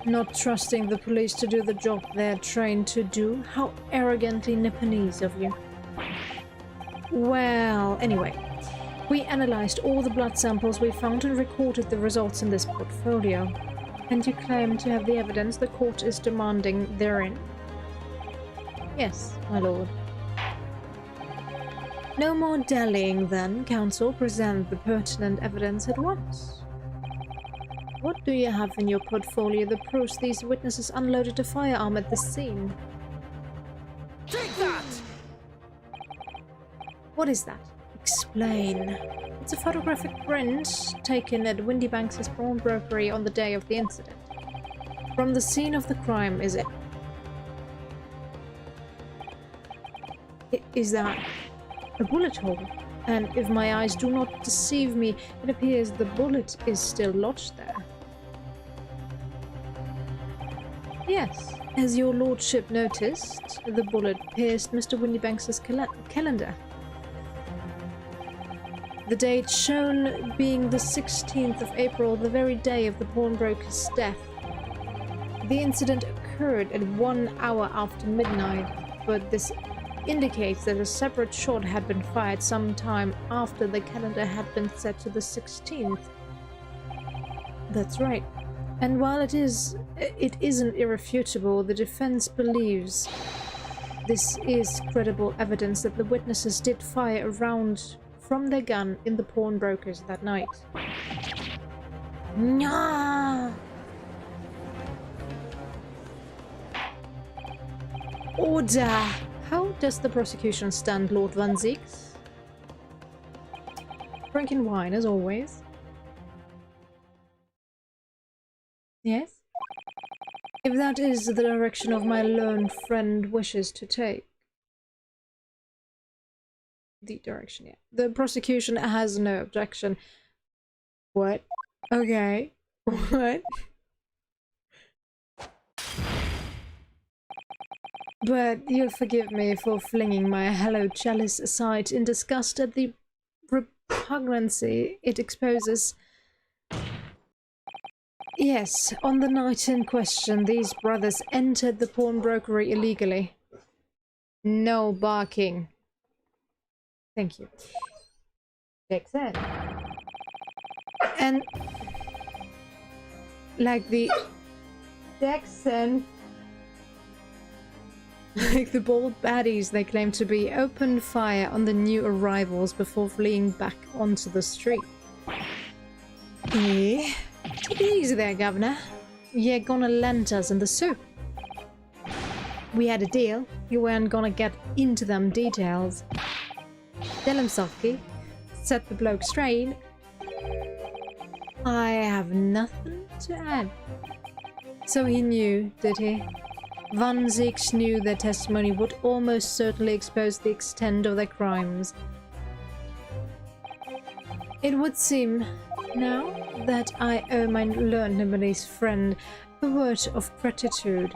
Not trusting the police to do the job they're trained to do? How arrogantly Nipponese of you. Well, anyway. We analyzed all the blood samples we found and recorded the results in this portfolio. And you claim to have the evidence the court is demanding therein? Yes, my lord. No more dallying then, counsel. Present the pertinent evidence at once. What do you have in your portfolio that proves these witnesses unloaded a firearm at the scene? Take that! What is that? Explain. It's a photographic print taken at Windybanks' pawnbrokery on the day of the incident. From the scene of the crime, is it? Is that a bullet hole? And if my eyes do not deceive me, it appears the bullet is still lodged there. Yes, as your lordship noticed, the bullet pierced Mr. Windybanks' calendar. The date shown being the 16th of April, the very day of the pawnbroker's death. The incident occurred at 1 hour after midnight, but this indicates that a separate shot had been fired sometime after the calendar had been set to the 16th. That's right. And while it isn't irrefutable, the defense believes this is credible evidence that the witnesses did fire a round from their gun in the pawnbrokers that night. No. Order! How does the prosecution stand, Lord Van Zieks? Drinking wine, as always. Yes? If that is the direction of my learned friend wishes to take. The direction, yeah. The prosecution has no objection. What? Okay. What? But you'll forgive me for flinging my hallowed chalice aside in disgust at the repugnancy it exposes. Yes, on the night in question, these brothers entered the pawnbrokery illegally. No barking. Thank you. Jackson. And like the Jackson, like the bold baddies they claim to be, opened fire on the new arrivals before fleeing back onto the street. Eh? Take it easy there, Governor. You're gonna lend us in the soup. We had a deal. You weren't gonna get into them details. Tell him, Softy. Set the bloke straight. I have nothing to add. So he knew, did he? Van Zieks knew their testimony would almost certainly expose the extent of their crimes. It would seem, now, that I owe my learned Lebanese friend a word of gratitude.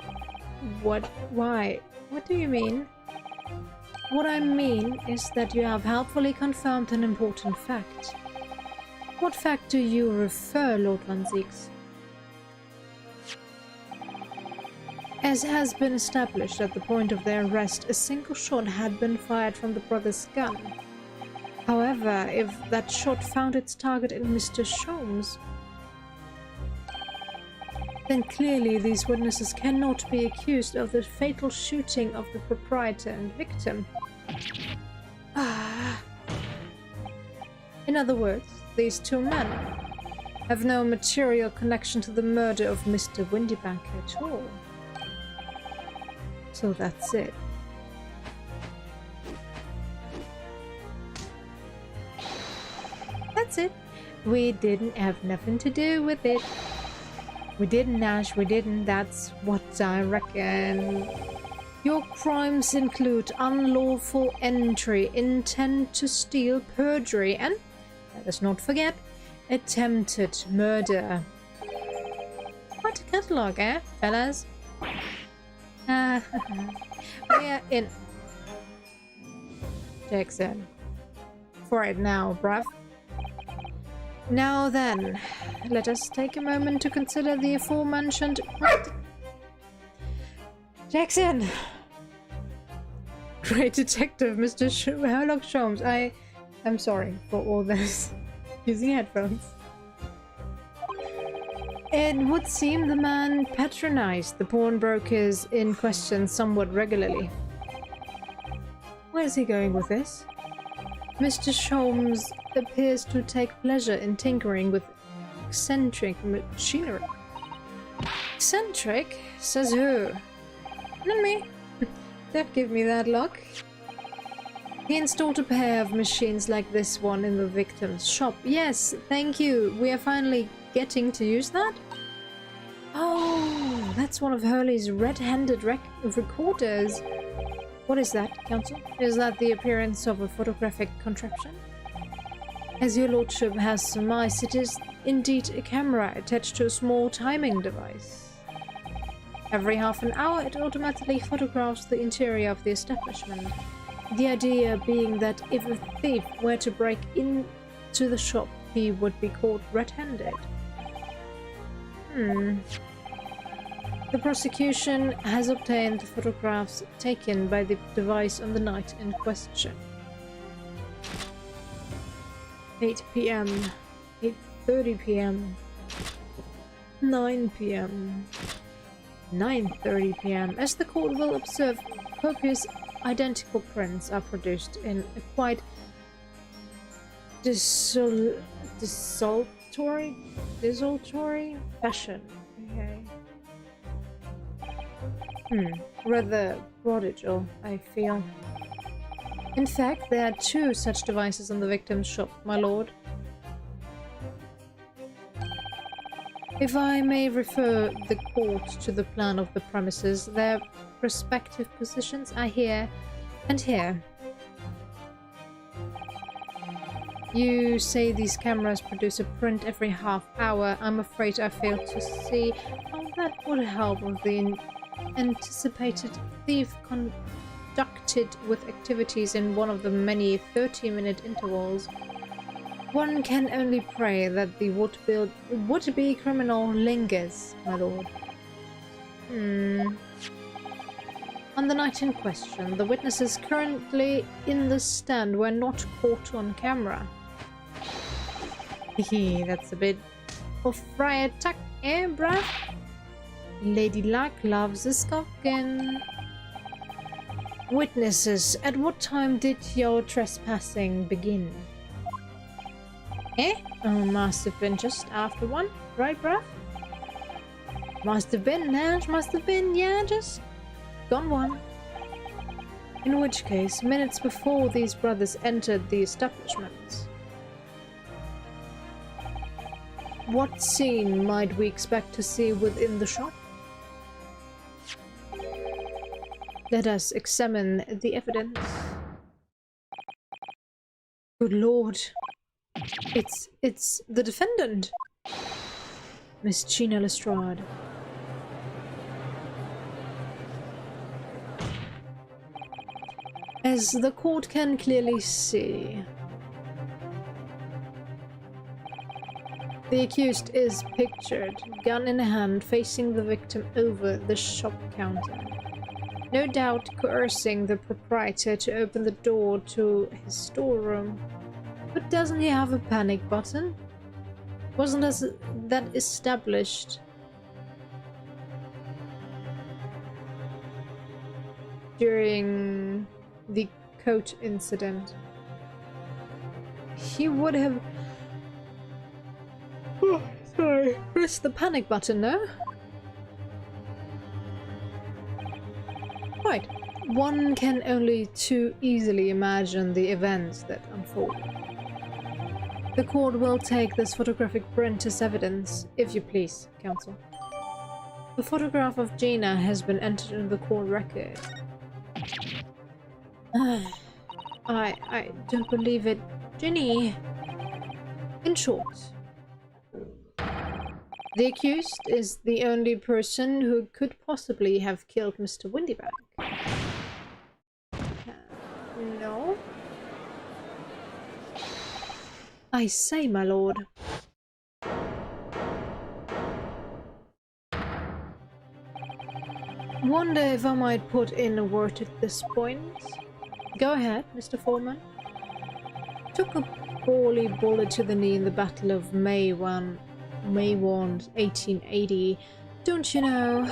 What? Why? What do you mean? What I mean is that you have helpfully confirmed an important fact. What fact do you refer, Lord Van Zieks? As has been established at the point of their arrest, a single shot had been fired from the brother's gun. However, if that shot found its target in Mr. Sholmes, then clearly these witnesses cannot be accused of the fatal shooting of the proprietor and victim. In other words, these two men have no material connection to the murder of Mr. Windybank at all. So that's it. That's it. We didn't have nothing to do with it. We didn't, Nash, we didn't. That's what I reckon. Your crimes include unlawful entry, intent to steal, perjury, and, let us not forget, attempted murder. Quite a catalogue, eh, fellas? We're in. Jackson. For it now, bruv. Now then, let us take a moment to consider the aforementioned... Jackson! Great detective, Mr. Sherlock Holmes. I'm sorry for all this. Using headphones. It would seem the man patronized the pawnbrokers in question somewhat regularly. Where is he going with this? Mr. Sholmes appears to take pleasure in tinkering with eccentric machinery. Eccentric? Says who? Not me. Don't give me that look. He installed a pair of machines like this one in the victim's shop. Yes, thank you. We are finally getting to use that? Oh, that's one of Hurley's red-handed recorders. What is that, Counsel? Is that the appearance of a photographic contraption? As your lordship has surmised, it is indeed a camera attached to a small timing device. Every half an hour, it automatically photographs the interior of the establishment. The idea being that if a thief were to break into the shop, he would be caught red-handed. The prosecution has obtained the photographs taken by the device on the night in question. 8 p.m., 8:30 p.m., 9 p.m., 9:30 p.m. As the court will observe, copious identical prints are produced in a quite desultory fashion. Okay. Rather prodigal, I feel. In fact, there are 2 such devices in the victim's shop, my lord. If I may refer the court to the plan of the premises, their respective positions are here and here. You say these cameras produce a print every half hour. I'm afraid I fail to see how that would help with the anticipated thief conducted with activities in one of the many 30-minute intervals. One can only pray that the would-be criminal lingers, my lord. On the night in question, the witnesses currently in the stand were not caught on camera. Hehe, that's a bit of friar tuck, eh, bruh? Lady Luck loves a skulkin. Witnesses, at what time did your trespassing begin? Eh? Oh, must have been just after 1, right, bruh? Must have been, Nash, must have been, yeah, just gone 1. In which case, minutes before these brothers entered the establishment. What scene might we expect to see within the shop? Let us examine the evidence. Good lord. It's the defendant. Miss Gina Lestrade. As the court can clearly see, the accused is pictured, gun in hand, facing the victim over the shop counter. No doubt coercing the proprietor to open the door to his storeroom. But doesn't he have a panic button? Wasn't that established during the coat incident? He would have... Oh, sorry. Press the panic button, no? Right. One can only too easily imagine the events that unfolded. The court will take this photographic print as evidence, if you please, counsel. The photograph of Gina has been entered in the court record. I don't believe it. Ginny! In short, the accused is the only person who could possibly have killed Mr. Windybank. No? I say, my lord. Wonder if I might put in a word at this point. Go ahead, Mr. Foreman. Took a poorly bullet to the knee in the Battle of May 1880. Don't you know?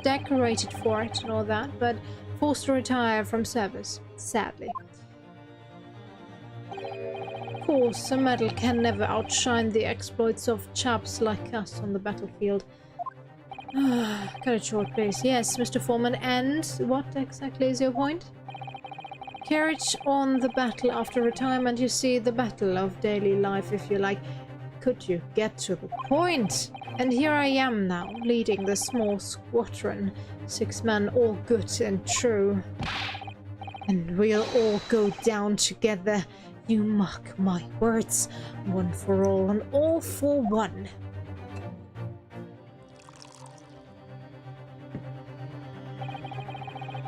Decorated for it and all that, but forced to retire from service, sadly. Of course, a medal can never outshine the exploits of chaps like us on the battlefield. Cut it short, please. Yes, Mr. Foreman, and what exactly is your point? Carriage on the battle after retirement, you see, the battle of daily life, if you like. Could you get to the point? And here I am now, leading the small squadron. 6 men, all good and true. And we'll all go down together. You mark my words. One for all and all for one.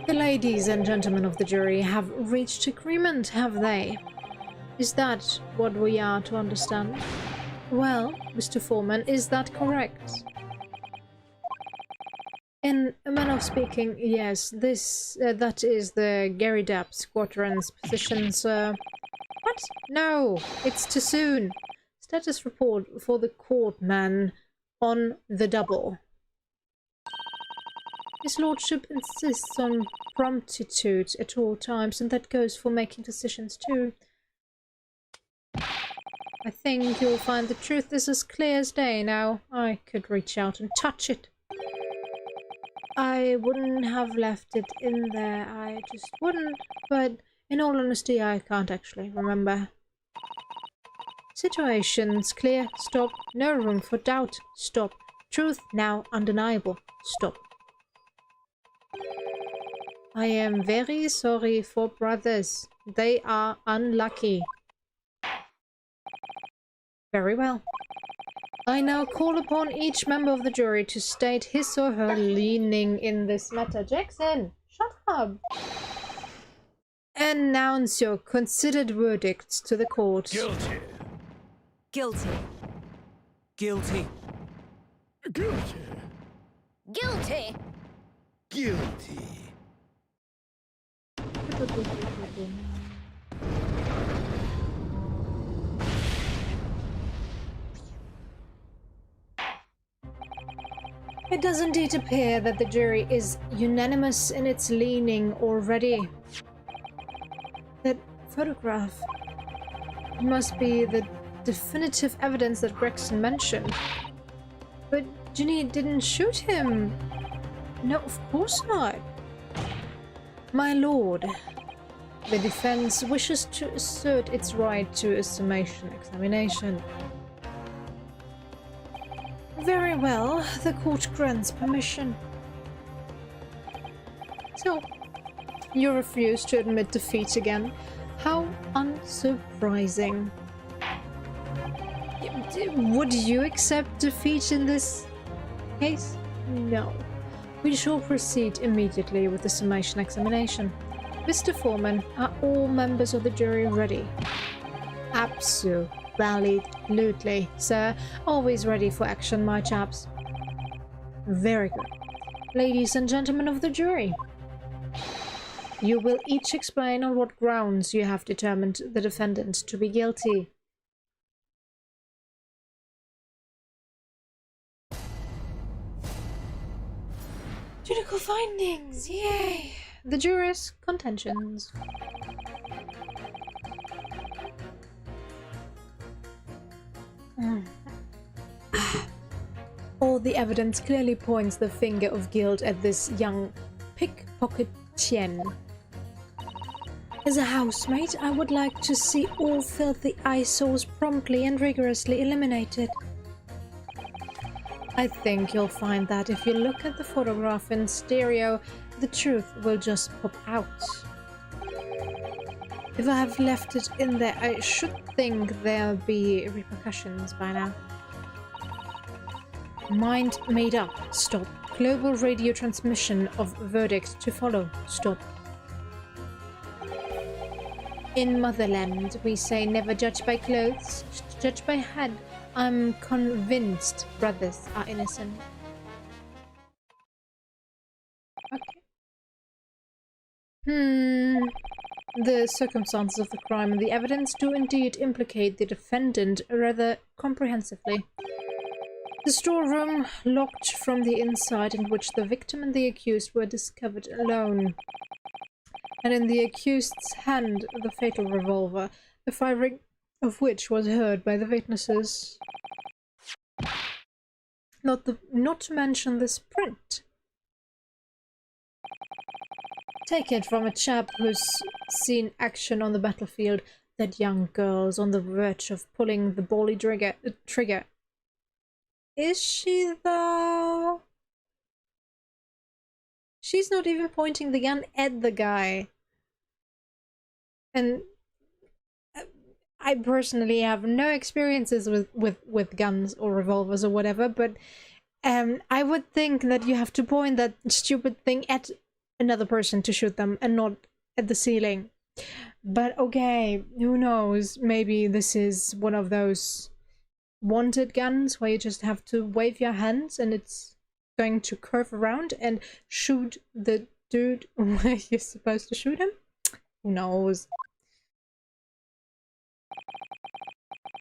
The ladies and gentlemen of the jury have reached agreement, have they? Is that what we are to understand? Well, Mr. Foreman, is that correct? In a manner of speaking, yes, that is the Gary Dapp Squadron's position, sir. What? No, it's too soon. Status report for the court man on the double. His lordship insists on promptitude at all times, and that goes for making decisions too. I think you'll find the truth is as clear as day now. I could reach out and touch it. I wouldn't have left it in there, I just wouldn't, but in all honesty I can't actually remember. Situations clear, stop. No room for doubt, stop. Truth now undeniable, stop. I am very sorry for brothers. They are unlucky. Very well. I now call upon each member of the jury to state his or her leaning in this matter. Jackson, shut up. Announce your considered verdicts to the court. Guilty. Guilty. Guilty. Guilty. Guilty. Guilty. It does indeed appear that the jury is unanimous in its leaning already. That photograph must be the definitive evidence that Gregson mentioned. But Ginny didn't shoot him. No, of course not. My lord, the defense wishes to assert its right to a summation examination. Very well, the court grants permission. So, you refuse to admit defeat again. How unsurprising. Would you accept defeat in this case? No. We shall proceed immediately with the summation examination. Mr. Foreman, are all members of the jury ready? Absolutely, sir. Always ready for action, my chaps. Very good. Ladies and gentlemen of the jury, you will each explain on what grounds you have determined the defendant to be guilty. Judicial findings, yay! The jurors' contentions. All the evidence clearly points the finger of guilt at this young pickpocket Tien. As a housemaid, I would like to see all filthy eyesores promptly and rigorously eliminated. I think you'll find that if you look at the photograph in stereo, the truth will just pop out. If I have left it in there, I should think there'll be repercussions by now. Mind made up. Stop. Global radio transmission of verdict to follow. Stop. In Motherland, we say never judge by clothes, judge by head. I'm convinced brothers are innocent. Okay. The circumstances of the crime and the evidence do indeed implicate the defendant rather comprehensively. The storeroom, locked from the inside, in which the victim and the accused were discovered alone. And in the accused's hand, the fatal revolver, the firing of which was heard by the witnesses. Not to mention this print. Take it from a chap who's seen action on the battlefield. That young girl's on the verge of pulling the bally trigger. Is she though? She's not even pointing the gun at the guy. And I personally have no experiences with guns or revolvers or whatever, but I would think that you have to point that stupid thing at another person to shoot them and not at the ceiling. But okay, who knows? Maybe this is one of those wanted guns where you just have to wave your hands and it's going to curve around and shoot the dude where you're supposed to shoot him? Who knows?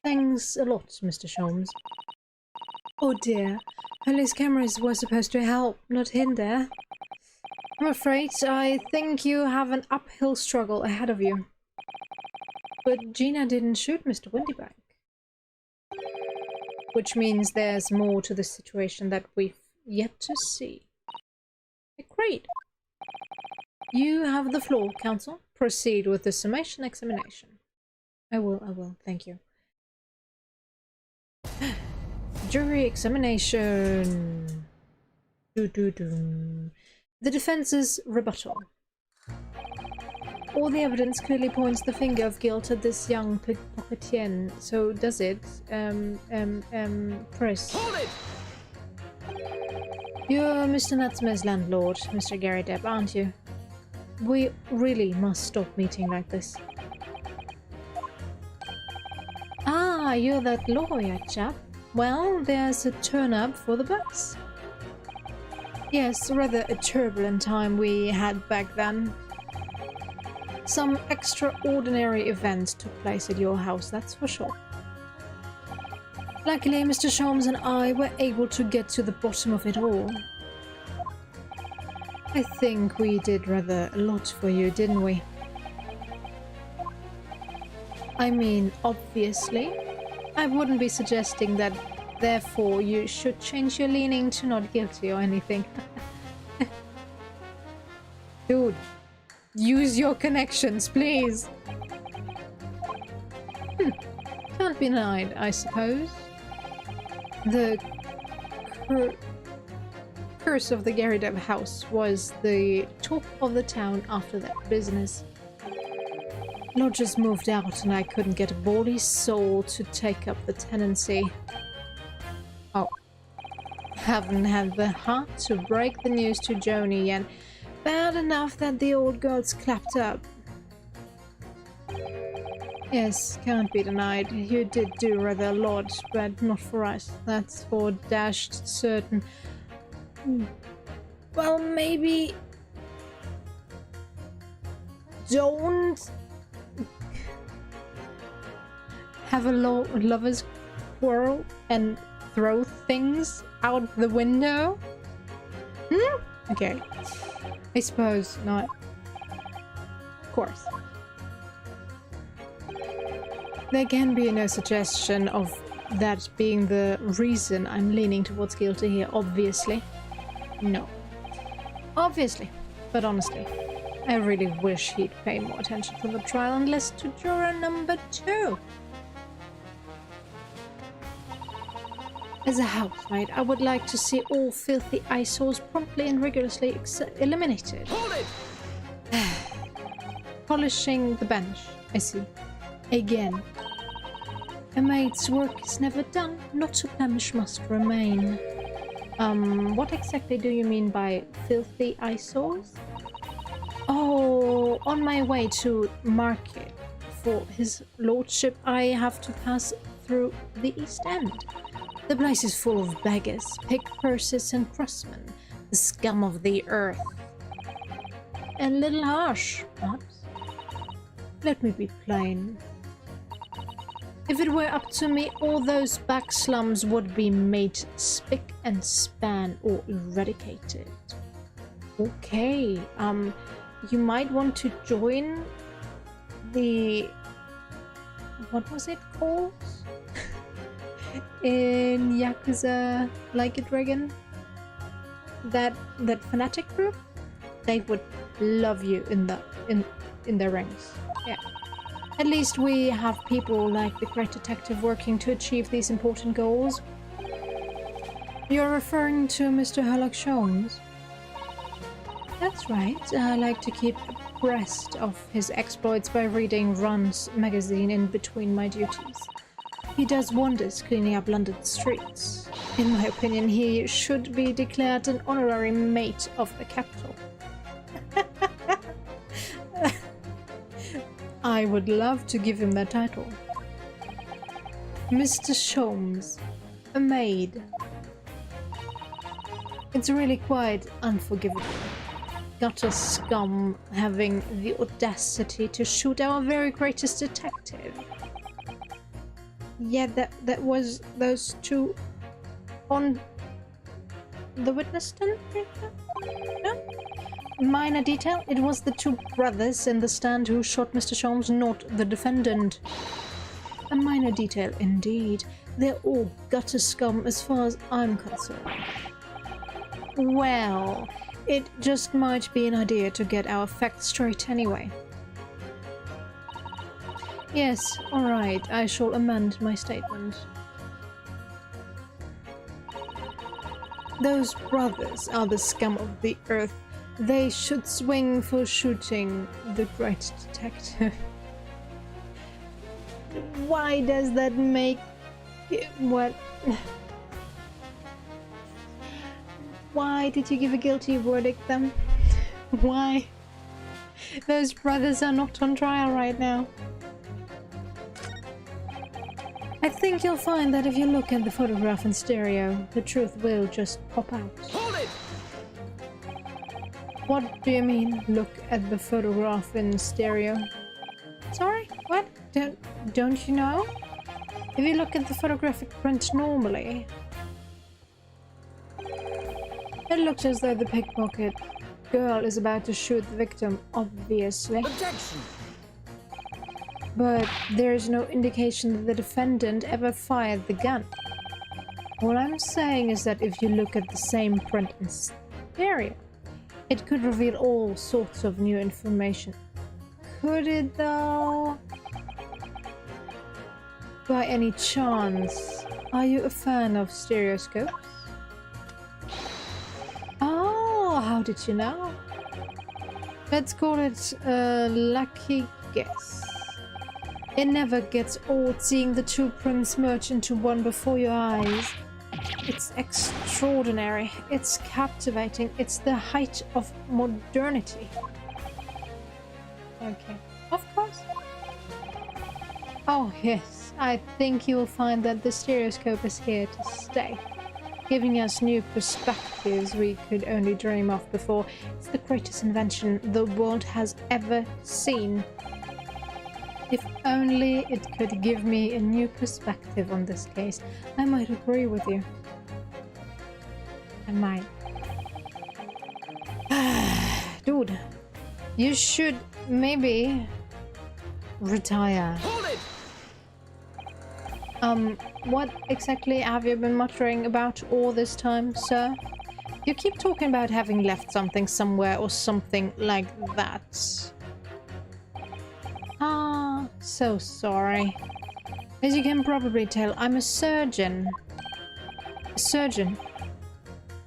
Thanks a lot, Mr. Sholmes. Oh dear, police cameras were supposed to help, not hinder. I'm afraid I think you have an uphill struggle ahead of you. But Gina didn't shoot Mr. Windybank. Which means there's more to the situation that we've yet to see. Great. You have the floor, counsel. Proceed with the summation examination. I will, thank you. Jury examination. The defense's rebuttal. All the evidence clearly points the finger of guilt at this young pickpocketier. So does it, Press? Hold it! You're Mr. Natsmer's landlord, Mr. Gary Depp, aren't you? We really must stop meeting like this. Ah, you're that lawyer chap. Well, there's a turn-up for the bus. Yes, rather a turbulent time we had back then. Some extraordinary events took place at your house, that's for sure. Luckily, Mr. Sholmes and I were able to get to the bottom of it all. I think we did rather a lot for you, didn't we? I mean, obviously. I wouldn't be suggesting that, therefore, you should change your leaning to not guilty or anything. Dude, use your connections, please. Can't be denied, I suppose. The curse of the Gary Depp house was the talk of the town after that business. Lodgers moved out and I couldn't get a body soul to take up the tenancy. Oh. Haven't had the heart to break the news to Joni yet. Bad enough that the old girl's clapped up. Yes, can't be denied. You did do rather a lot, but not for us. That's for dashed certain. Well, maybe... don't... have a lover's quarrel and throw things out the window? Okay. I suppose not. Of course. There can be no suggestion of that being the reason I'm leaning towards guilty here, obviously. No. Obviously. But honestly, I really wish he'd pay more attention to the trial and less to juror number 2. As a housemate, I would like to see all filthy eyesores promptly and rigorously eliminated. Hold it! Polishing the bench, I see. Again. A maid's work is never done, not a blemish must remain. What exactly do you mean by filthy eyesores? Oh, on my way to market for his lordship, I have to pass through the East End. The place is full of beggars, pick-purses and craftsmen, the scum of the earth. A little harsh, perhaps. Let me be plain. If it were up to me, all those back slums would be made spick and span or eradicated. Okay, you might want to join the... what was it called? In Yakuza Like a Dragon? That fanatic group? They would love you in their ranks. Yeah. At least we have people like the great detective working to achieve these important goals. You're referring to Mr. Sherlock Holmes? That's right. I like to keep abreast of his exploits by reading Run's magazine in between my duties. He does wonders cleaning up London streets. In my opinion, he should be declared an honorary mate of the capital. I would love to give him that title. Mr. Sholmes, a maid. It's really quite unforgivable. Gutter scum having the audacity to shoot our very greatest detective. Yeah, that was those two on the witness stand? No? Minor detail, it was the two brothers in the stand who shot Mr. Sholmes, not the defendant. A minor detail indeed. They're all gutter scum as far as I'm concerned. Well, it just might be an idea to get our facts straight anyway. Yes, alright, I shall amend my statement. Those brothers are the scum of the earth. They should swing for shooting the great detective. Why does that make... what? Why did you give a guilty verdict then? Why? Those brothers are not on trial right now. I think you'll find that if you look at the photograph in stereo, the truth will just pop out. Hold it! What do you mean, look at the photograph in stereo? Sorry? What? Don't you know? If you look at the photographic print normally, it looks as though the pickpocket girl is about to shoot the victim, obviously. Objection! But there is no indication that the defendant ever fired the gun. All I'm saying is that if you look at the same print in stereo, it could reveal all sorts of new information. Could it though? By any chance, are you a fan of stereoscopes? Oh, how did you know? Let's call it a lucky guess. It never gets old seeing the two prints merge into one before your eyes. It's extraordinary. It's captivating. It's the height of modernity. Okay. Of course. Oh, yes. I think you'll find that the stereoscope is here to stay, giving us new perspectives we could only dream of before. It's the greatest invention the world has ever seen. If only it could give me a new perspective on this case, I might agree with you. I might. Dude, you should maybe retire. Hold it! What exactly have you been muttering about all this time, sir? You keep talking about having left something somewhere or something like that. Ah, so sorry. As you can probably tell, I'm a surgeon. A surgeon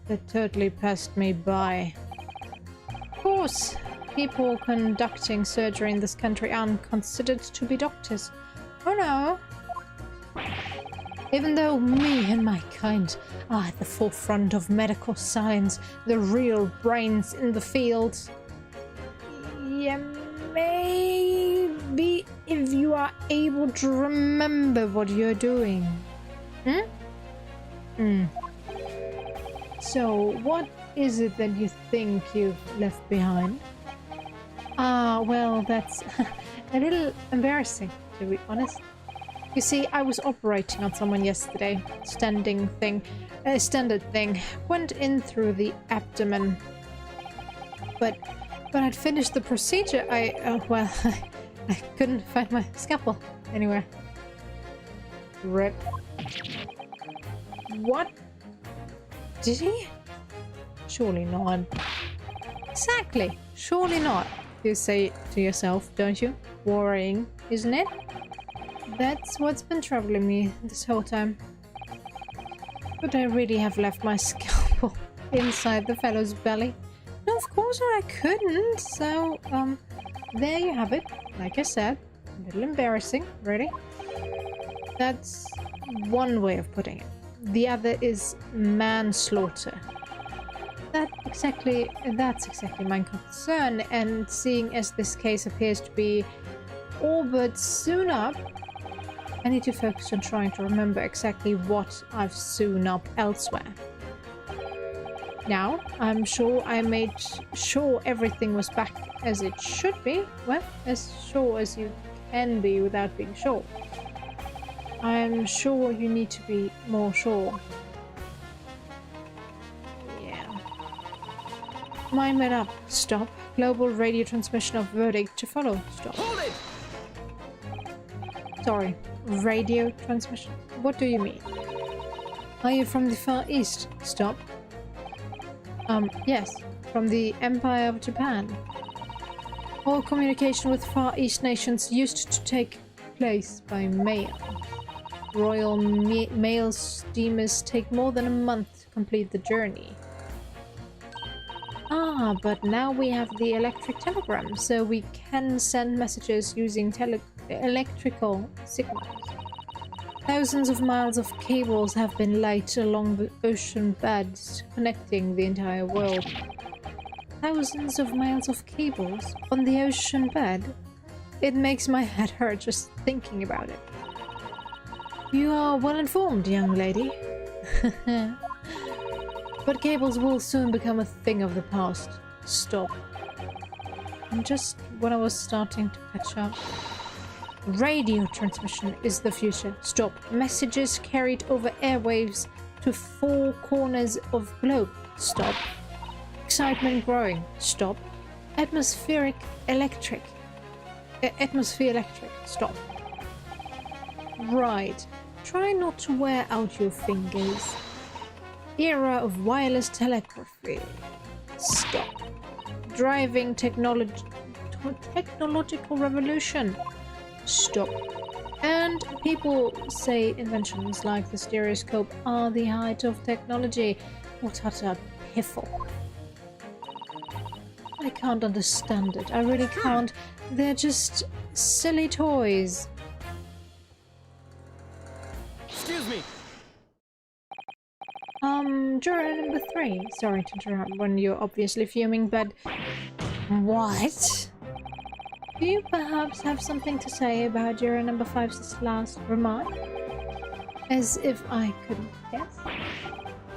that totally passed me by. Of course, people conducting surgery in this country aren't considered to be doctors. Oh no. Even though me and my kind are at the forefront of medical science, the real brains in the field. Yeah, maybe if you are able to remember what you're doing. So, what is it that you think you've left behind? Ah, well, that's a little embarrassing, to be honest. You see, I was operating on someone yesterday. Standard thing. Went in through the abdomen. But when I'd finished the procedure, I couldn't find my scalpel anywhere. Rip. What? Did he? Surely not. Exactly. Surely not. You say to yourself, don't you? Worrying, isn't it? That's what's been troubling me this whole time. Could I really have left my scalpel inside the fellow's belly? No, of course not, I couldn't. So, there you have it. Like I said, a little embarrassing, really. That's one way of putting it. The other is manslaughter. That's exactly my concern, and seeing as this case appears to be all but soon up, I need to focus on trying to remember exactly what I've sewn up elsewhere. Now, I'm sure I made sure everything was back as it should be. Well, as sure as you can be without being sure. I'm sure you need to be more sure. Yeah. Mind made up. Stop. Global radio transmission of verdict to follow. Stop. Hold it! Sorry. Radio transmission? What do you mean? Are you from the Far East? Stop. Yes. From the Empire of Japan. All communication with Far East nations used to take place by mail. Royal mail steamers take more than a month to complete the journey. Ah, but now we have the electric telegram, so we can send messages using electrical signals. Thousands of miles of cables have been laid along the ocean beds, connecting the entire world. Thousands of miles of cables on the ocean bed? It makes my head hurt just thinking about it. You are well informed, young lady. But cables will soon become a thing of the past. Stop. And just when I was starting to catch up. Radio transmission is the future. Stop. Messages carried over airwaves to 4 corners of globe. Stop. Excitement growing. Stop. Atmosphere electric. Stop. Right. Try not to wear out your fingers. Era of wireless telegraphy. Stop. Driving technological revolution. Stop. And people say inventions like the stereoscope are the height of technology. What utter piffle. I can't understand it. I really can't. They're just silly toys. Excuse me. Juror number 3. Sorry to interrupt when you're obviously fuming, but... What? Do you perhaps have something to say about juror number 5's last remark? As if I couldn't guess?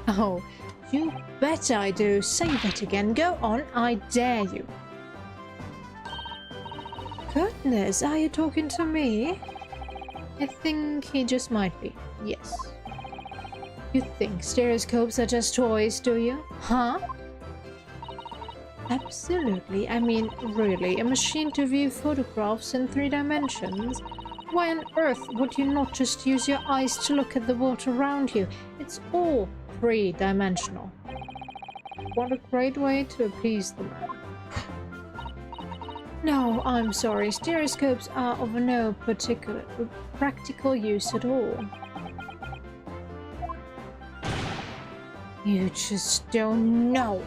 Oh, you bet I do. Say that again. Go on, I dare you. Goodness, are you talking to me? I think he just might be. Yes. You think stereoscopes are just toys, do you? Huh? Absolutely. I mean, really, a machine to view photographs in 3 dimensions? Why on earth would you not just use your eyes to look at the world around you? It's all 3-dimensional. What a great way to appease the man. No, I'm sorry. Stereoscopes are of no particular practical use at all. You just don't know.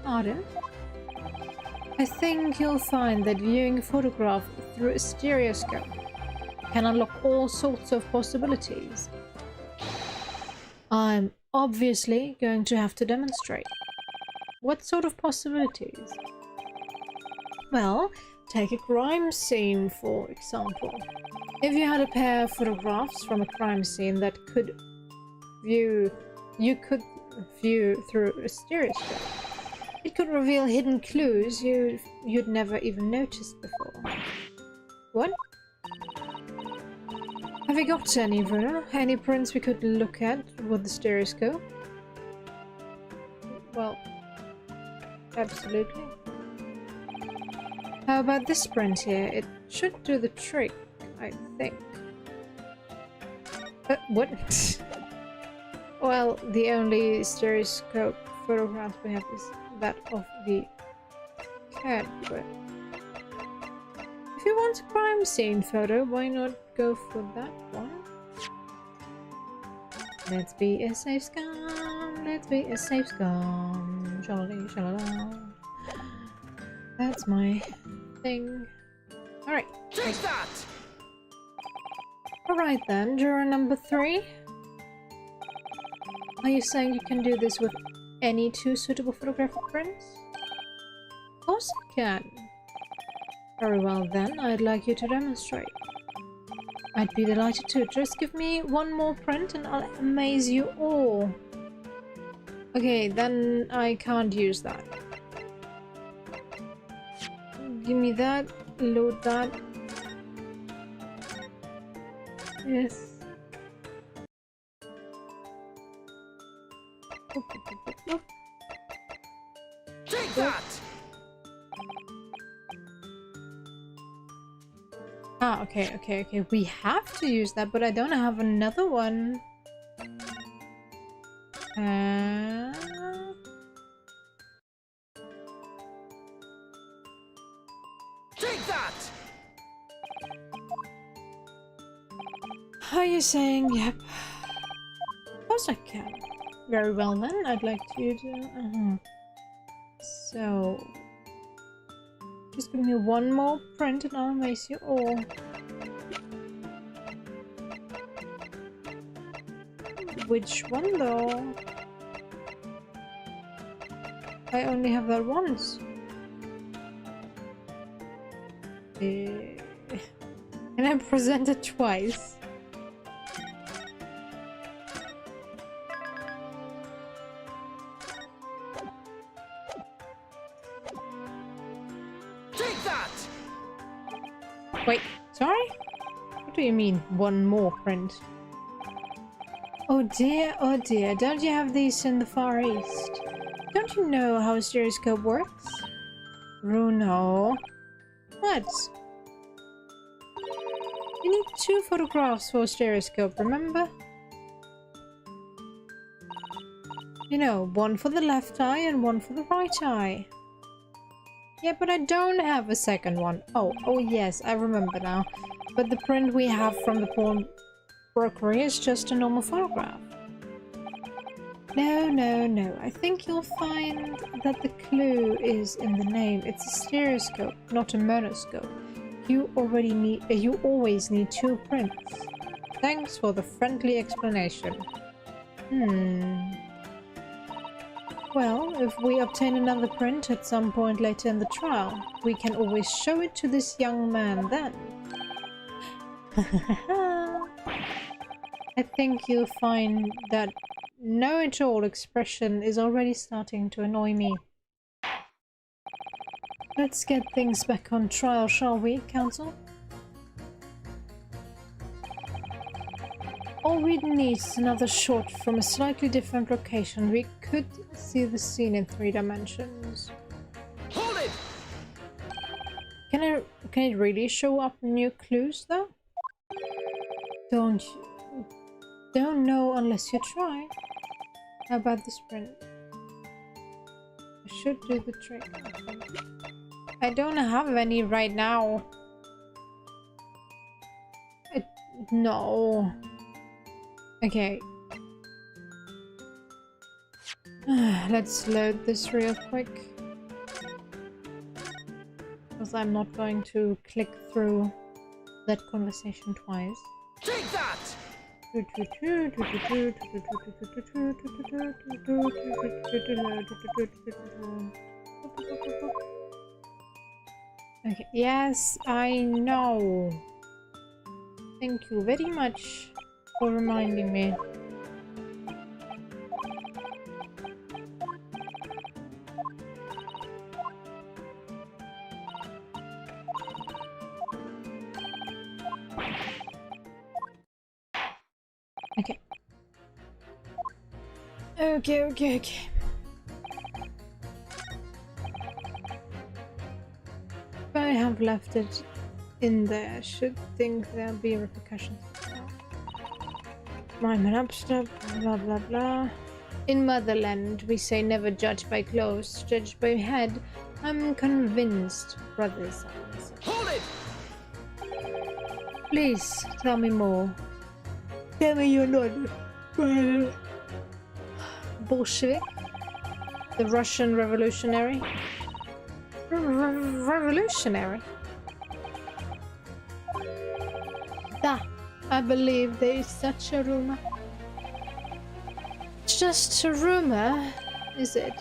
Pardon? I think you'll find that viewing a photograph through a stereoscope can unlock all sorts of possibilities. I'm obviously going to have to demonstrate. What sort of possibilities? Well, take a crime scene, for example. If you had a pair of photographs from a crime scene that you could view through a stereoscope, it could reveal hidden clues you'd never even noticed before. What? Have you got any, Bruno? Any prints we could look at with the stereoscope? Well, absolutely. How about this print here? It should do the trick, I think. What? Well, the only stereoscope photograph we have is that of the cat, but if you want a crime scene photo, why not go for that one? Let's be a safe scum, let's be a safe scum, shalala shalala. That's my thing. Alright. Take that! Alright then, juror number 3. Are you saying you can do this with any 2 suitable photographic prints? Of course I can. Very well then, I'd like you to demonstrate. I'd be delighted to. Just give me one more print and I'll amaze you all. Okay, then I can't use that. Give me that. Load that. Yes. Take that! Ah, okay. We have to use that, but I don't have another one. Take that! Are you saying yep? Of course I can. Very well then, I'd like you to... So... Just give me one more print and I'll amaze you all. Which one though? I only have that once. Can I present it twice? Take that! Wait, sorry? What do you mean, one more print? Oh dear, don't you have these in the Far East? Don't you know how a stereoscope works? Bruno. What? You need 2 photographs for a stereoscope, remember? You know, one for the left eye and one for the right eye. Yeah, but I don't have a second one. Oh yes, I remember now. But the print we have from the pawn broker is just a normal photograph. No. I think you'll find that the clue is in the name. It's a stereoscope, not a monoscope. You always need 2 prints. Thanks for the friendly explanation. Well, if we obtain another print at some point later in the trial, we can always show it to this young man then. I think you'll find that know-it-all expression is already starting to annoy me. Let's get things back on trial, shall we, Counsel? All we need is another shot from a slightly different location. We could see the scene in 3 dimensions. Hold it! Can it really show up new clues, though? Don't know unless you try. How about the sprint? I should do the trick. I don't have any right now. No. Okay. Let's load this real quick. Because I'm not going to click through that conversation twice. Take that! Okay, yes, I know. Thank you very much for reminding me. Okay. If I have left it in there, I should think there'll be repercussions. I'm an upstep, blah blah blah. In Motherland, we say never judge by clothes, judge by head. I'm convinced, brothers. Hold it! Please, tell me more. Tell me you're not Bolshevik? The Russian revolutionary? Revolutionary? I believe there is such a rumor. It's just a rumor, is it?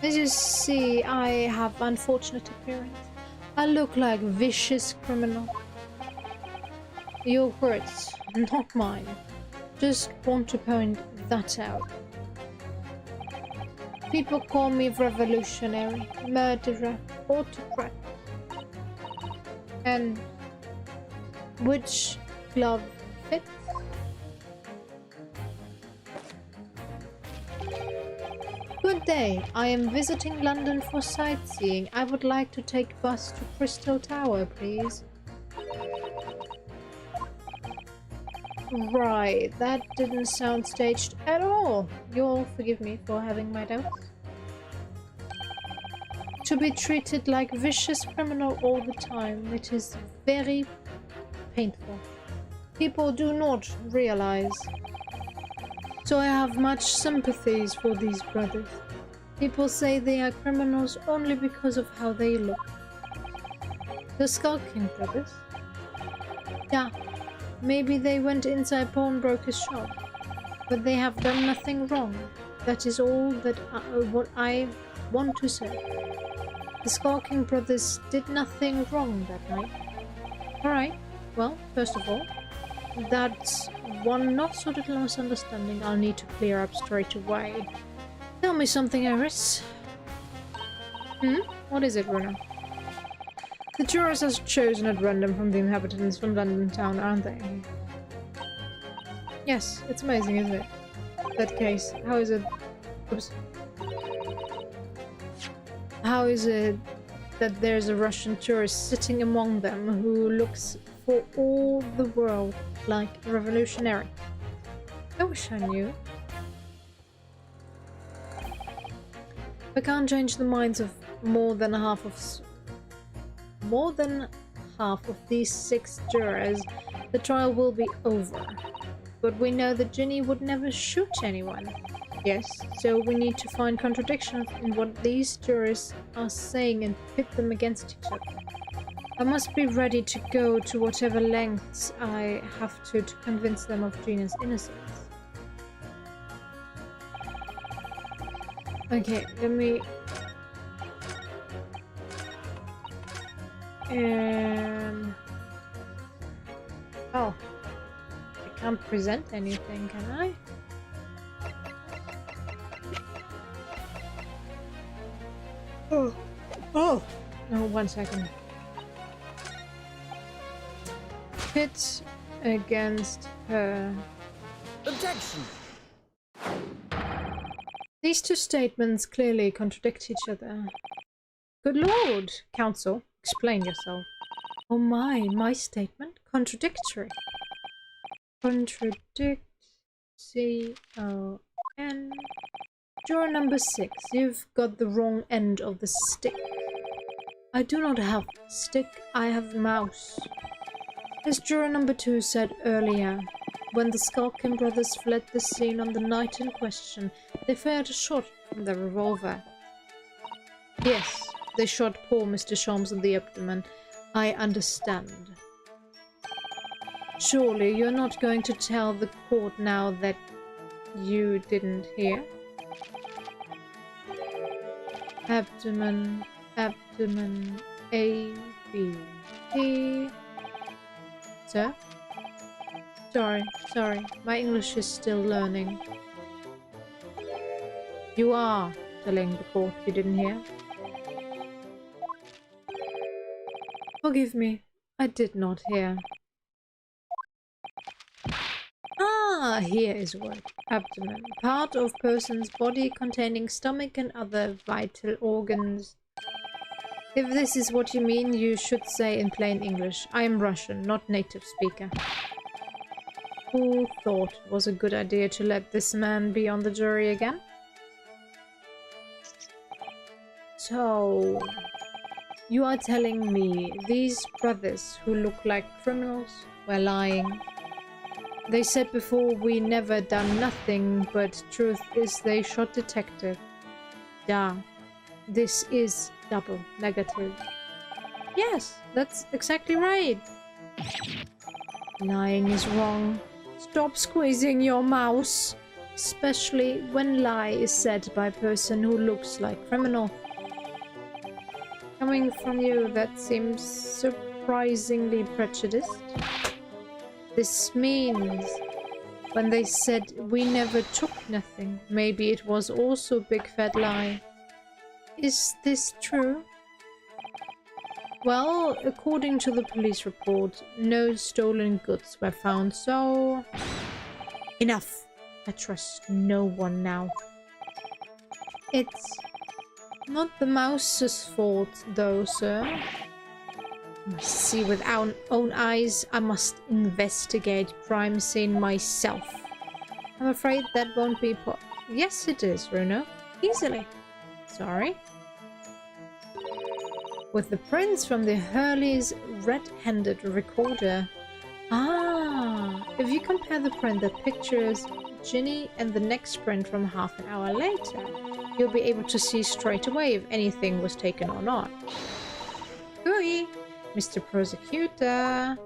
As you see, I have unfortunate appearance. I look like vicious criminal. Your words, not mine. Just want to point that out. People call me revolutionary, murderer, autocrat. And which glove fits? Good day. I am visiting London for sightseeing. I would like to take bus to Crystal Tower, please. Right, that didn't sound staged at all. You'll forgive me for having my doubts. To be treated like vicious criminal all the time, it is very painful. People do not realize. So I have much sympathies for these brothers. People say they are criminals only because of how they look. The Skulking brothers? Yeah, maybe they went inside pawnbroker's shop, but they have done nothing wrong. That is all that what I want to say. The Skulking brothers did nothing wrong that night. Alright, well, first of all, that's one not so little misunderstanding I'll need to clear up straight away. Tell me something, Iris. What is it, Runa? The jurors are chosen at random from the inhabitants from London town, aren't they? Yes, it's amazing, isn't it? That case, how is it... Oops. How is it that there's a Russian tourist sitting among them who looks for all the world like a revolutionary? I wish I knew. I can't change the minds of more than half of these 6 jurors. The trial will be over. But we know that Ginny would never shoot anyone. Yes, so we need to find contradictions in what these jurors are saying and pit them against each other. I must be ready to go to whatever lengths I have to convince them of Gina's innocence. Okay, let me... Oh. I can't present anything, can I? Oh! No, 1 second. Pit against her. Objection! These 2 statements clearly contradict each other. Good lord, counsel, explain yourself. Oh my statement? Contradictory. Contradict. C-O-N. Juror number 6, you've got the wrong end of the stick. I do not have stick, I have mouse. As juror number 2 said earlier, when the Skulking brothers fled the scene on the night in question, they fired a shot from their revolver. Yes, they shot poor Mr. Shams in the abdomen. I understand. Surely you're not going to tell the court now that you didn't hear? Abdomen, abdomen, A, B, E. Sir? Sorry, my English is still learning. You are telling the court you didn't hear? Forgive me, I did not hear. Ah, here is word. Abdomen. Part of person's body containing stomach and other vital organs. If this is what you mean, you should say in plain English. I am Russian, not native speaker. Who thought it was a good idea to let this man be on the jury again? So, you are telling me these brothers who look like criminals were lying? They said before we never done nothing, but truth is they shot detective. Yeah, this is double negative. Yes, that's exactly right. Lying is wrong. Stop squeezing your mouse. Especially when lie is said by a person who looks like criminal. Coming from you, that seems surprisingly prejudiced. This means when they said we never took nothing. Maybe it was also a big fat lie. Is this true? Well, according to the police report, no stolen goods were found, so... Enough! I trust no one now. It's not the mouse's fault, though, sir. I must see with our own eyes. I must investigate crime scene myself. I'm afraid that won't be Yes, it is, Bruno. Easily. Sorry. With the prints from the Hurley's red-handed recorder. Ah, if you compare the print that pictures Ginny and the next print from half an hour later, you'll be able to see straight away if anything was taken or not. Hooey, Mr. Prosecutor.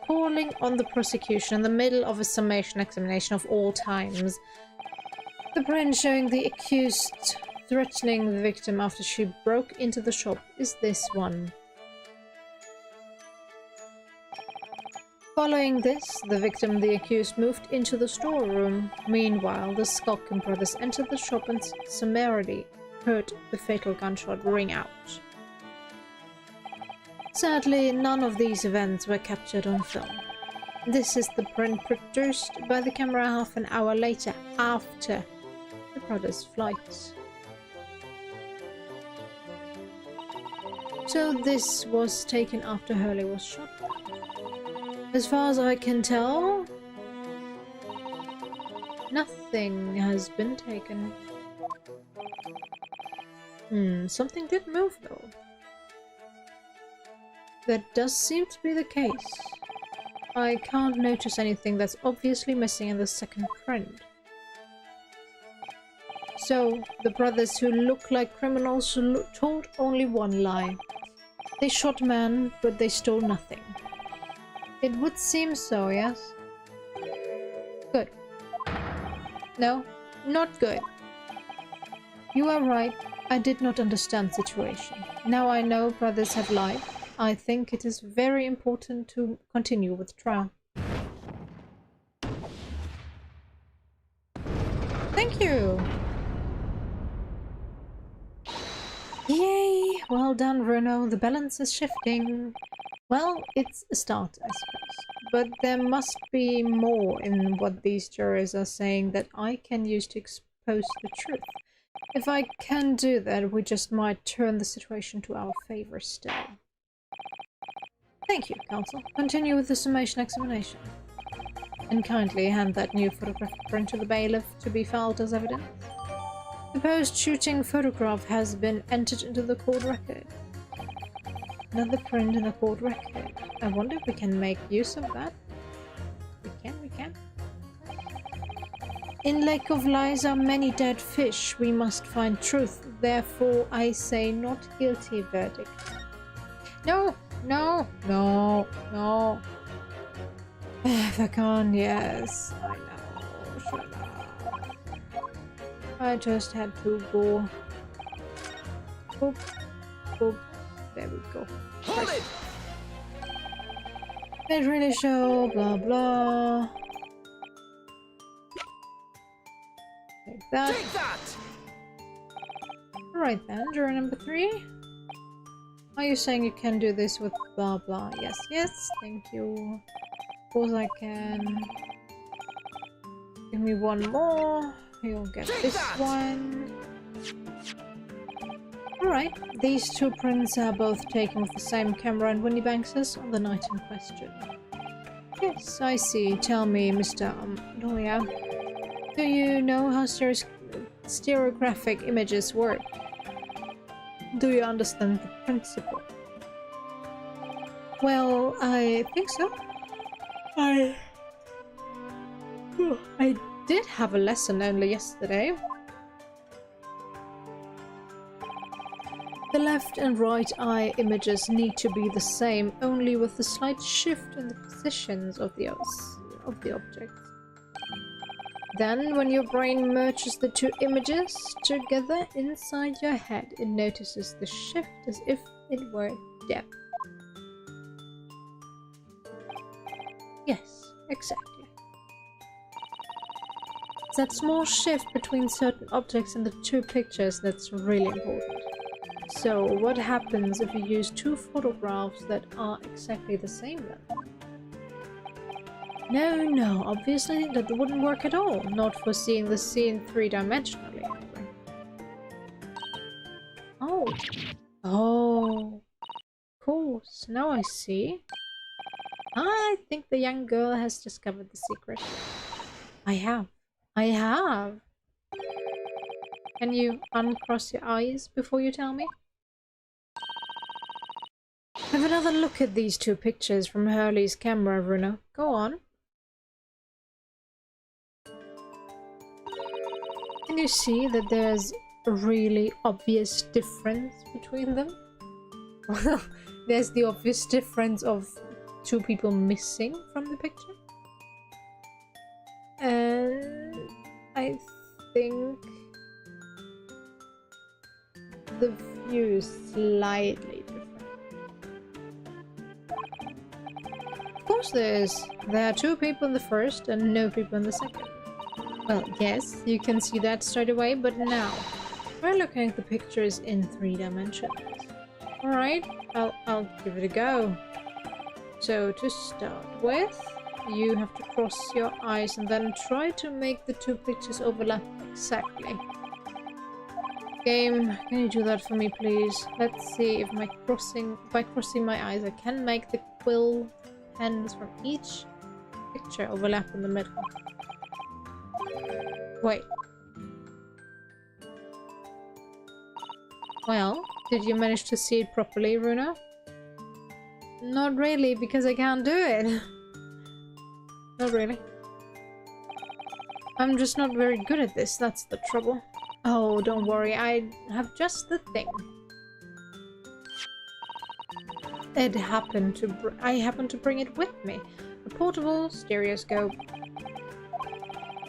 Calling on the prosecution in the middle of a summation examination of all times. The print showing the accused threatening the victim after she broke into the shop is this one. Following this, the victim, the accused, moved into the storeroom. Meanwhile, the Skulkin brothers entered the shop and summarily heard the fatal gunshot ring out. Sadly, none of these events were captured on film. This is the print produced by the camera half an hour later, after the brothers' flight. So this was taken after Hurley was shot. As far as I can tell, nothing has been taken. Something did move though. That does seem to be the case. I can't notice anything that's obviously missing in the second print. So, the brothers who look like criminals told only one lie. They shot a man, but they stole nothing. It would seem so, yes? Good. No, not good. You are right. I did not understand the situation. Now I know brothers have lied. I think it is very important to continue with trial. Thank you! Yay! Well done, Bruno. The balance is shifting. Well, it's a start, I suppose. But there must be more in what these jurors are saying that I can use to expose the truth. If I can do that, we just might turn the situation to our favor still. Thank you, Counsel. Continue with the summation examination. And kindly hand that new photographic print to the bailiff to be filed as evidence. The post-shooting photograph has been entered into the court record. Another print in the court record. I wonder if we can make use of that. We can. In Lake of Lies are many dead fish. We must find truth. Therefore, I say not guilty verdict. No! Vacan, yes. I know. Shut up. I just had to go. Boop. Boop. There we go. Hold it! It really show, blah blah. Like that. Take that! Alright then, juror number 3. Are you saying you can do this with blah blah? Yes, thank you. Of course I can. Give me one more. You'll get this one. Alright, these two prints are both taken with the same camera and Winniebanks's on the night in question. Yes, I see. Tell me, Mr. Lawyer, do you know how stereographic images work? Do you understand the principle? Well, I think so. I did have a lesson only yesterday. The left and right eye images need to be the same, only with a slight shift in the positions of the objects. Then, when your brain merges the two images together inside your head, it notices the shift as if it were depth. Yes, exactly. It's that small shift between certain objects in the two pictures that's really important. So, what happens if you use two photographs that are exactly the same then? No, obviously that wouldn't work at all. Not for seeing the scene three-dimensionally, anyway. Oh, of course. Now I see. I think the young girl has discovered the secret. I have. Can you uncross your eyes before you tell me? Have another look at these two pictures from Hurley's camera, Bruno. Go on. Can you see that there's a really obvious difference between them? Well, there's the obvious difference of two people missing from the picture. And I think the view is slightly different. Of course there are two people in the first and no people in the second. Well, yes, you can see that straight away, but now we're looking at the pictures in 3 dimensions. Alright, I'll give it a go. So to start with, you have to cross your eyes and then try to make the two pictures overlap exactly. Game, can you do that for me, please? Let's see if by crossing my eyes I can make the quill pens from each picture overlap in the middle. Wait. Well, did you manage to see it properly, Runa? Not really, because I can't do it. Not really. I'm just not very good at this, that's the trouble. Oh, don't worry, I have just the thing. I happened to bring it with me. A portable stereoscope.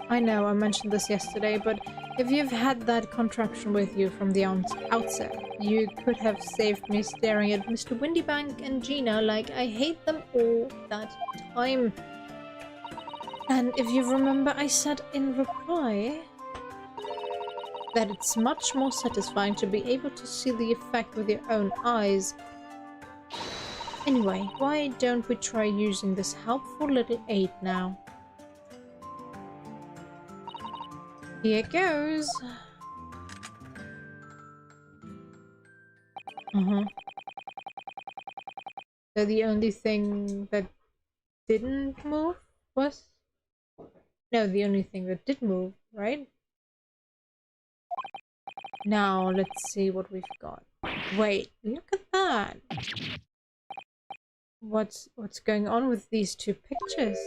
I know I mentioned this yesterday, but if you've had that contraption with you from the outset, you could have saved me staring at Mr. Windybank and Gina like I hate them all that time. And if you remember, I said in reply that it's much more satisfying to be able to see the effect with your own eyes. Anyway, why don't we try using this helpful little aid now? Here goes. So the only thing that didn't move was... No, the only thing that did move, right? Now, let's see what we've got. Wait, look at that! What's going on with these two pictures?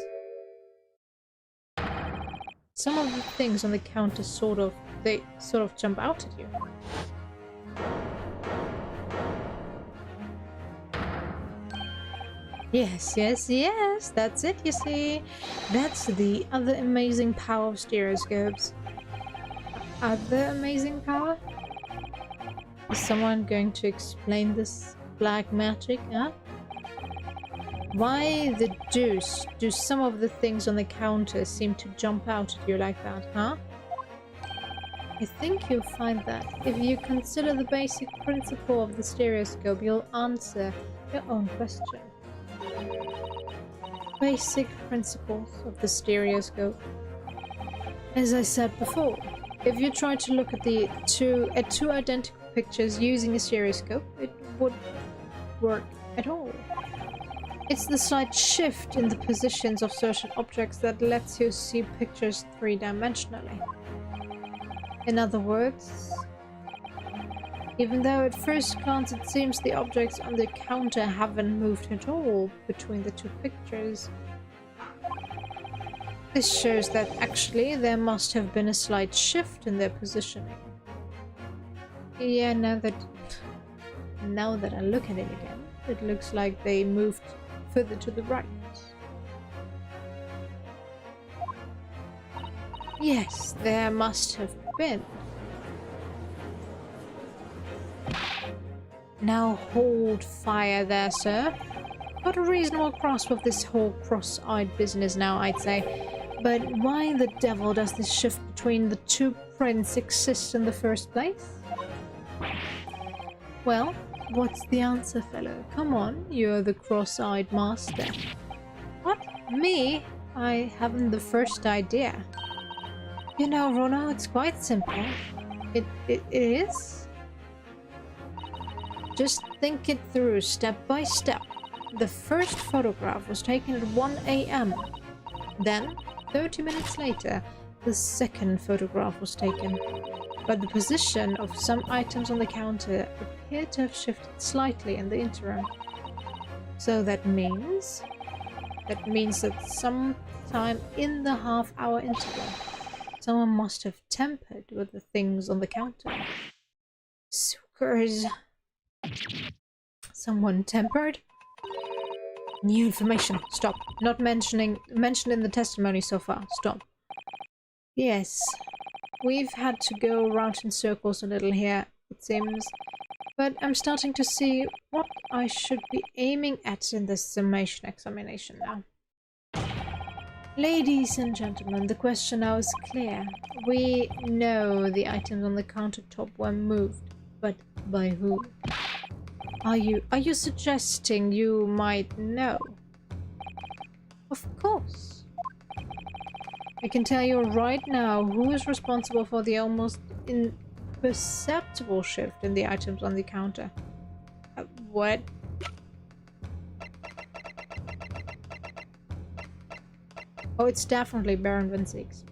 Some of the things on the counter sort of jump out at you. Yes, that's it, you see. That's the other amazing power of stereoscopes. Other amazing power? Is someone going to explain this black magic, huh? Why the deuce do some of the things on the counter seem to jump out at you like that, huh? I think you'll find that if you consider the basic principle of the stereoscope, you'll answer your own question. Basic principles of the stereoscope. As I said before, if you try to look at two identical pictures using a stereoscope, it wouldn't work at all. It's the slight shift in the positions of certain objects that lets you see pictures three-dimensionally. In other words, even though at first glance it seems the objects on the counter haven't moved at all between the two pictures, this shows that actually there must have been a slight shift in their positioning. Yeah, now that I look at it again, it looks like they moved further to the right. Yes, there must have been. Now hold fire there, sir. got a reasonable grasp of this whole cross-eyed business now, I'd say. But why the devil does this shift between the two prints exist in the first place? Well, what's the answer, fellow? Come on, you're the cross-eyed master. What? Me? I haven't the first idea. You know, Rono, it's quite simple. It is? Just think it through step by step. The first photograph was taken at 1 a.m. Then, 30 minutes later, the second photograph was taken. But the position of some items on the counter appeared to have shifted slightly in the interim. So that means that sometime in the half-hour interval, someone must have tampered with the things on the counter. Suckers. Someone tampered? New information. Stop. Not mentioned in the testimony so far. Stop. Yes. We've had to go around in circles a little here, it seems. But I'm starting to see what I should be aiming at in this summation examination now. Ladies and gentlemen, the question now is clear. We know the items on the countertop were moved, but by who? Are you suggesting you might know? Of course. I can tell you right now who is responsible for the almost imperceptible shift in the items on the counter. What? Oh, it's definitely Baron Van Six.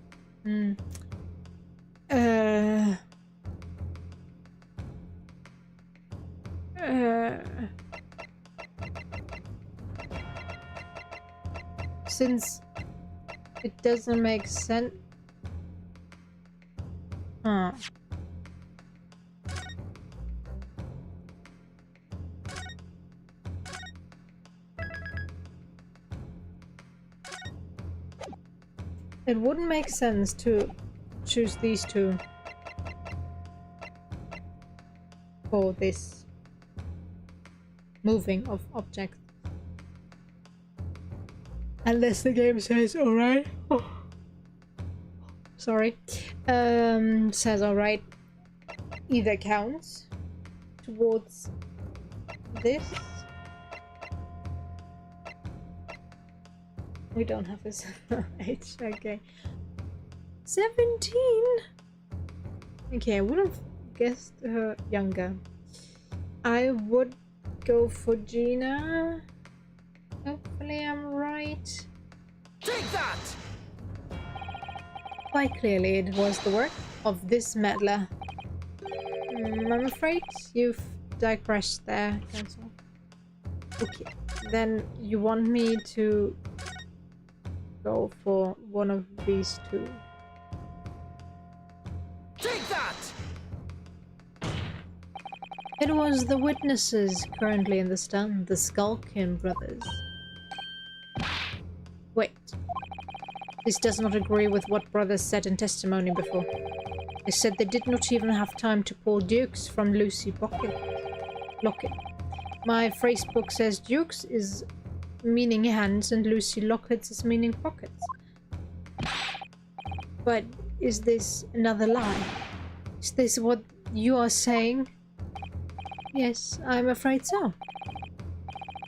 Since it doesn't make sense. Huh. It wouldn't make sense to choose these two for this moving of objects. Unless the game says alright. Oh. Sorry. Says alright. Either counts towards this. We don't have his age. Okay. 17? Okay, I would have guessed her younger. I would go for Gina. Hopefully I'm right. Take that! Quite clearly it was the work of this meddler. I'm afraid you've digressed there, Counsel. Okay, then you want me to go for one of these two. Take that! It was the witnesses currently in the stand, the Skulkin brothers. Wait. This does not agree with what brothers said in testimony before. They said they did not even have time to pull dukes from Lucy Locket. My phrase book says dukes is meaning hands and Lucy Lockets is meaning pockets. But is this another lie? Is this what you are saying? Yes, I'm afraid so.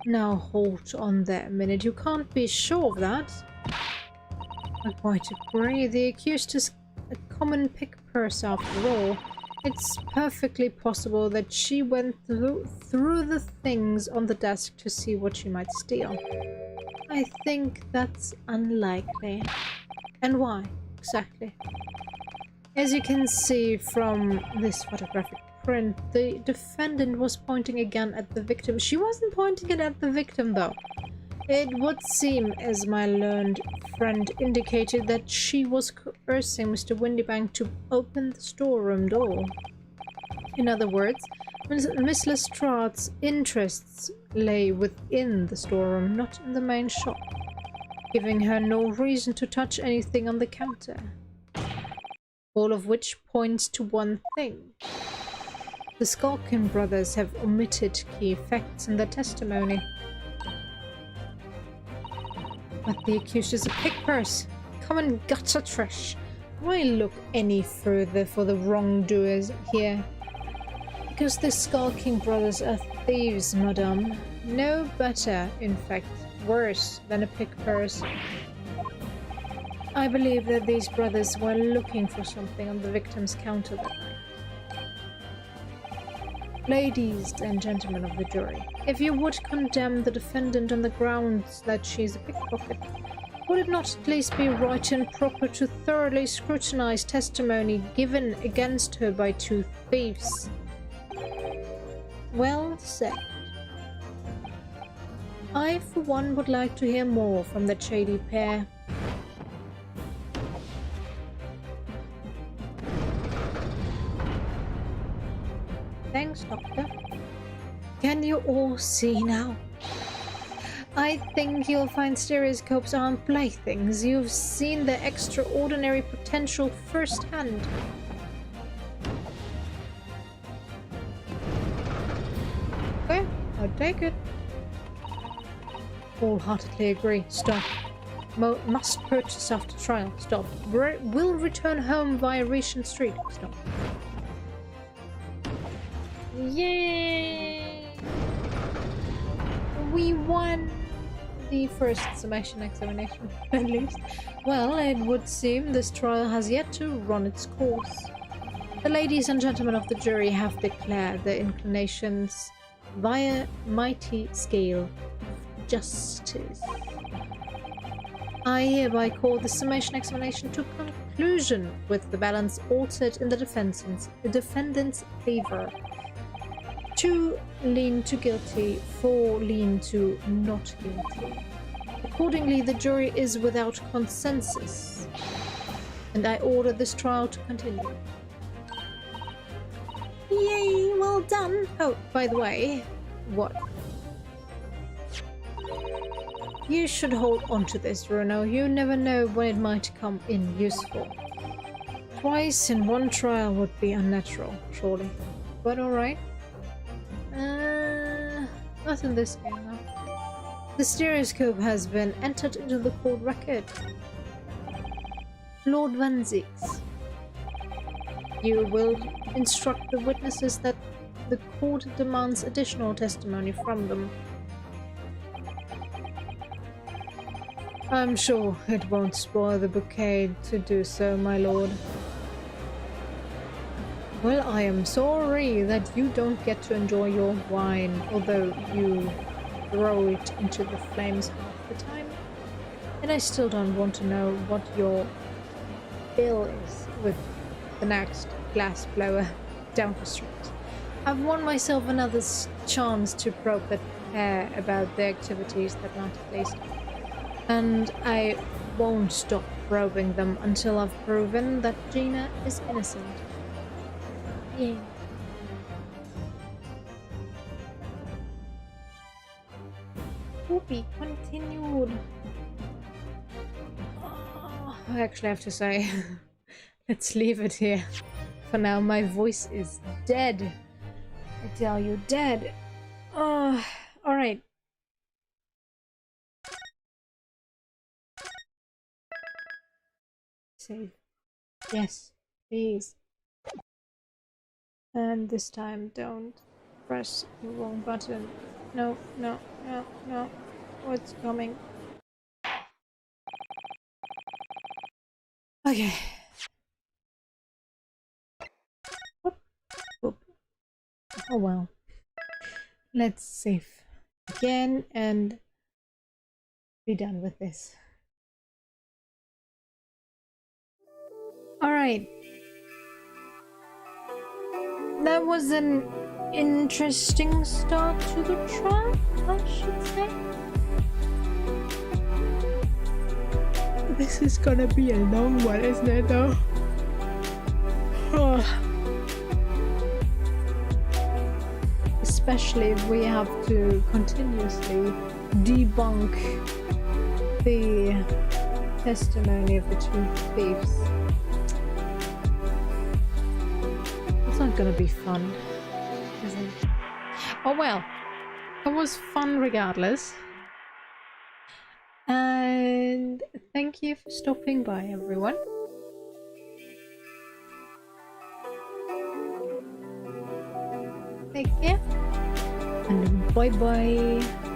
Now hold on there a minute, you can't be sure of that. I quite agree, the accused is a common pick purse after all. It's perfectly possible that she went through the things on the desk to see what she might steal. I think that's unlikely. And why, exactly? As you can see from this photographic print, the defendant was pointing a gun at the victim. She wasn't pointing it at the victim, though. It would seem, as my learned friend indicated, that she was coercing Mr. Windybank to open the storeroom door. In other words, Miss Lestrade's interests lay within the storeroom, not in the main shop, giving her no reason to touch anything on the counter. All of which points to one thing. The Skulkin brothers have omitted key facts in their testimony. But the accused is a pick purse. Common gutter trash. Why look any further for the wrongdoers here? Because the skulking brothers are thieves, madame. No better, in fact, worse than a pick purse. I believe that these brothers were looking for something on the victim's counter that night. Ladies and gentlemen of the jury, if you would condemn the defendant on the grounds that she is a pickpocket, would it not at least be right and proper to thoroughly scrutinize testimony given against her by two thieves? Well said. I, for one, would like to hear more from the shady pair. Thanks, Doctor. Can you all see now? I think you'll find stereoscopes aren't playthings. You've seen their extraordinary potential firsthand. Okay, I'll take it. Wholeheartedly agree. Stop. Must purchase after trial. Stop. Will return home via Regent Street. Stop. Yay! We won the first summation examination, at least. Well, it would seem this trial has yet to run its course. The ladies and gentlemen of the jury have declared their inclinations via mighty scale of justice. I hereby call the summation examination to conclusion with the balance altered in the defendant's favor. 2 lean to guilty, 4 lean to not guilty. Accordingly, the jury is without consensus, and I order this trial to continue. Yay, well done! Oh, by the way, what? You should hold on to this, Bruno. You never know when it might come in useful. Twice in one trial would be unnatural, surely. But alright. Not in this game, no. The stereoscope has been entered into the court record. Lord Van Zieks, you will instruct the witnesses that the court demands additional testimony from them. I'm sure it won't spoil the bouquet to do so, my lord. Well, I am sorry that you don't get to enjoy your wine, although you throw it into the flames half the time. And I still don't want to know what your bill is with the next glass blower down the street. I've won myself another chance to probe that pair about their activities that night at least. And I won't stop probing them until I've proven that Gina is innocent. Yeah. To be continued. Oh, I actually have to say, let's leave it here. For now, my voice is dead. I tell you, dead. Oh, alright. Save. Yes, please. And this time, don't press the wrong button. No, no, no, no. What's coming? Okay. Whoop. Whoop. Oh well. Let's save again and be done with this. Alright. That was an interesting start to the trial, I should say. This is gonna be a long one, isn't it, though? Oh. Especially if we have to continuously debunk the testimony of the two thieves. It's not gonna be fun, is it? Oh well, it was fun regardless. And thank you for stopping by, everyone. Take care. And bye bye.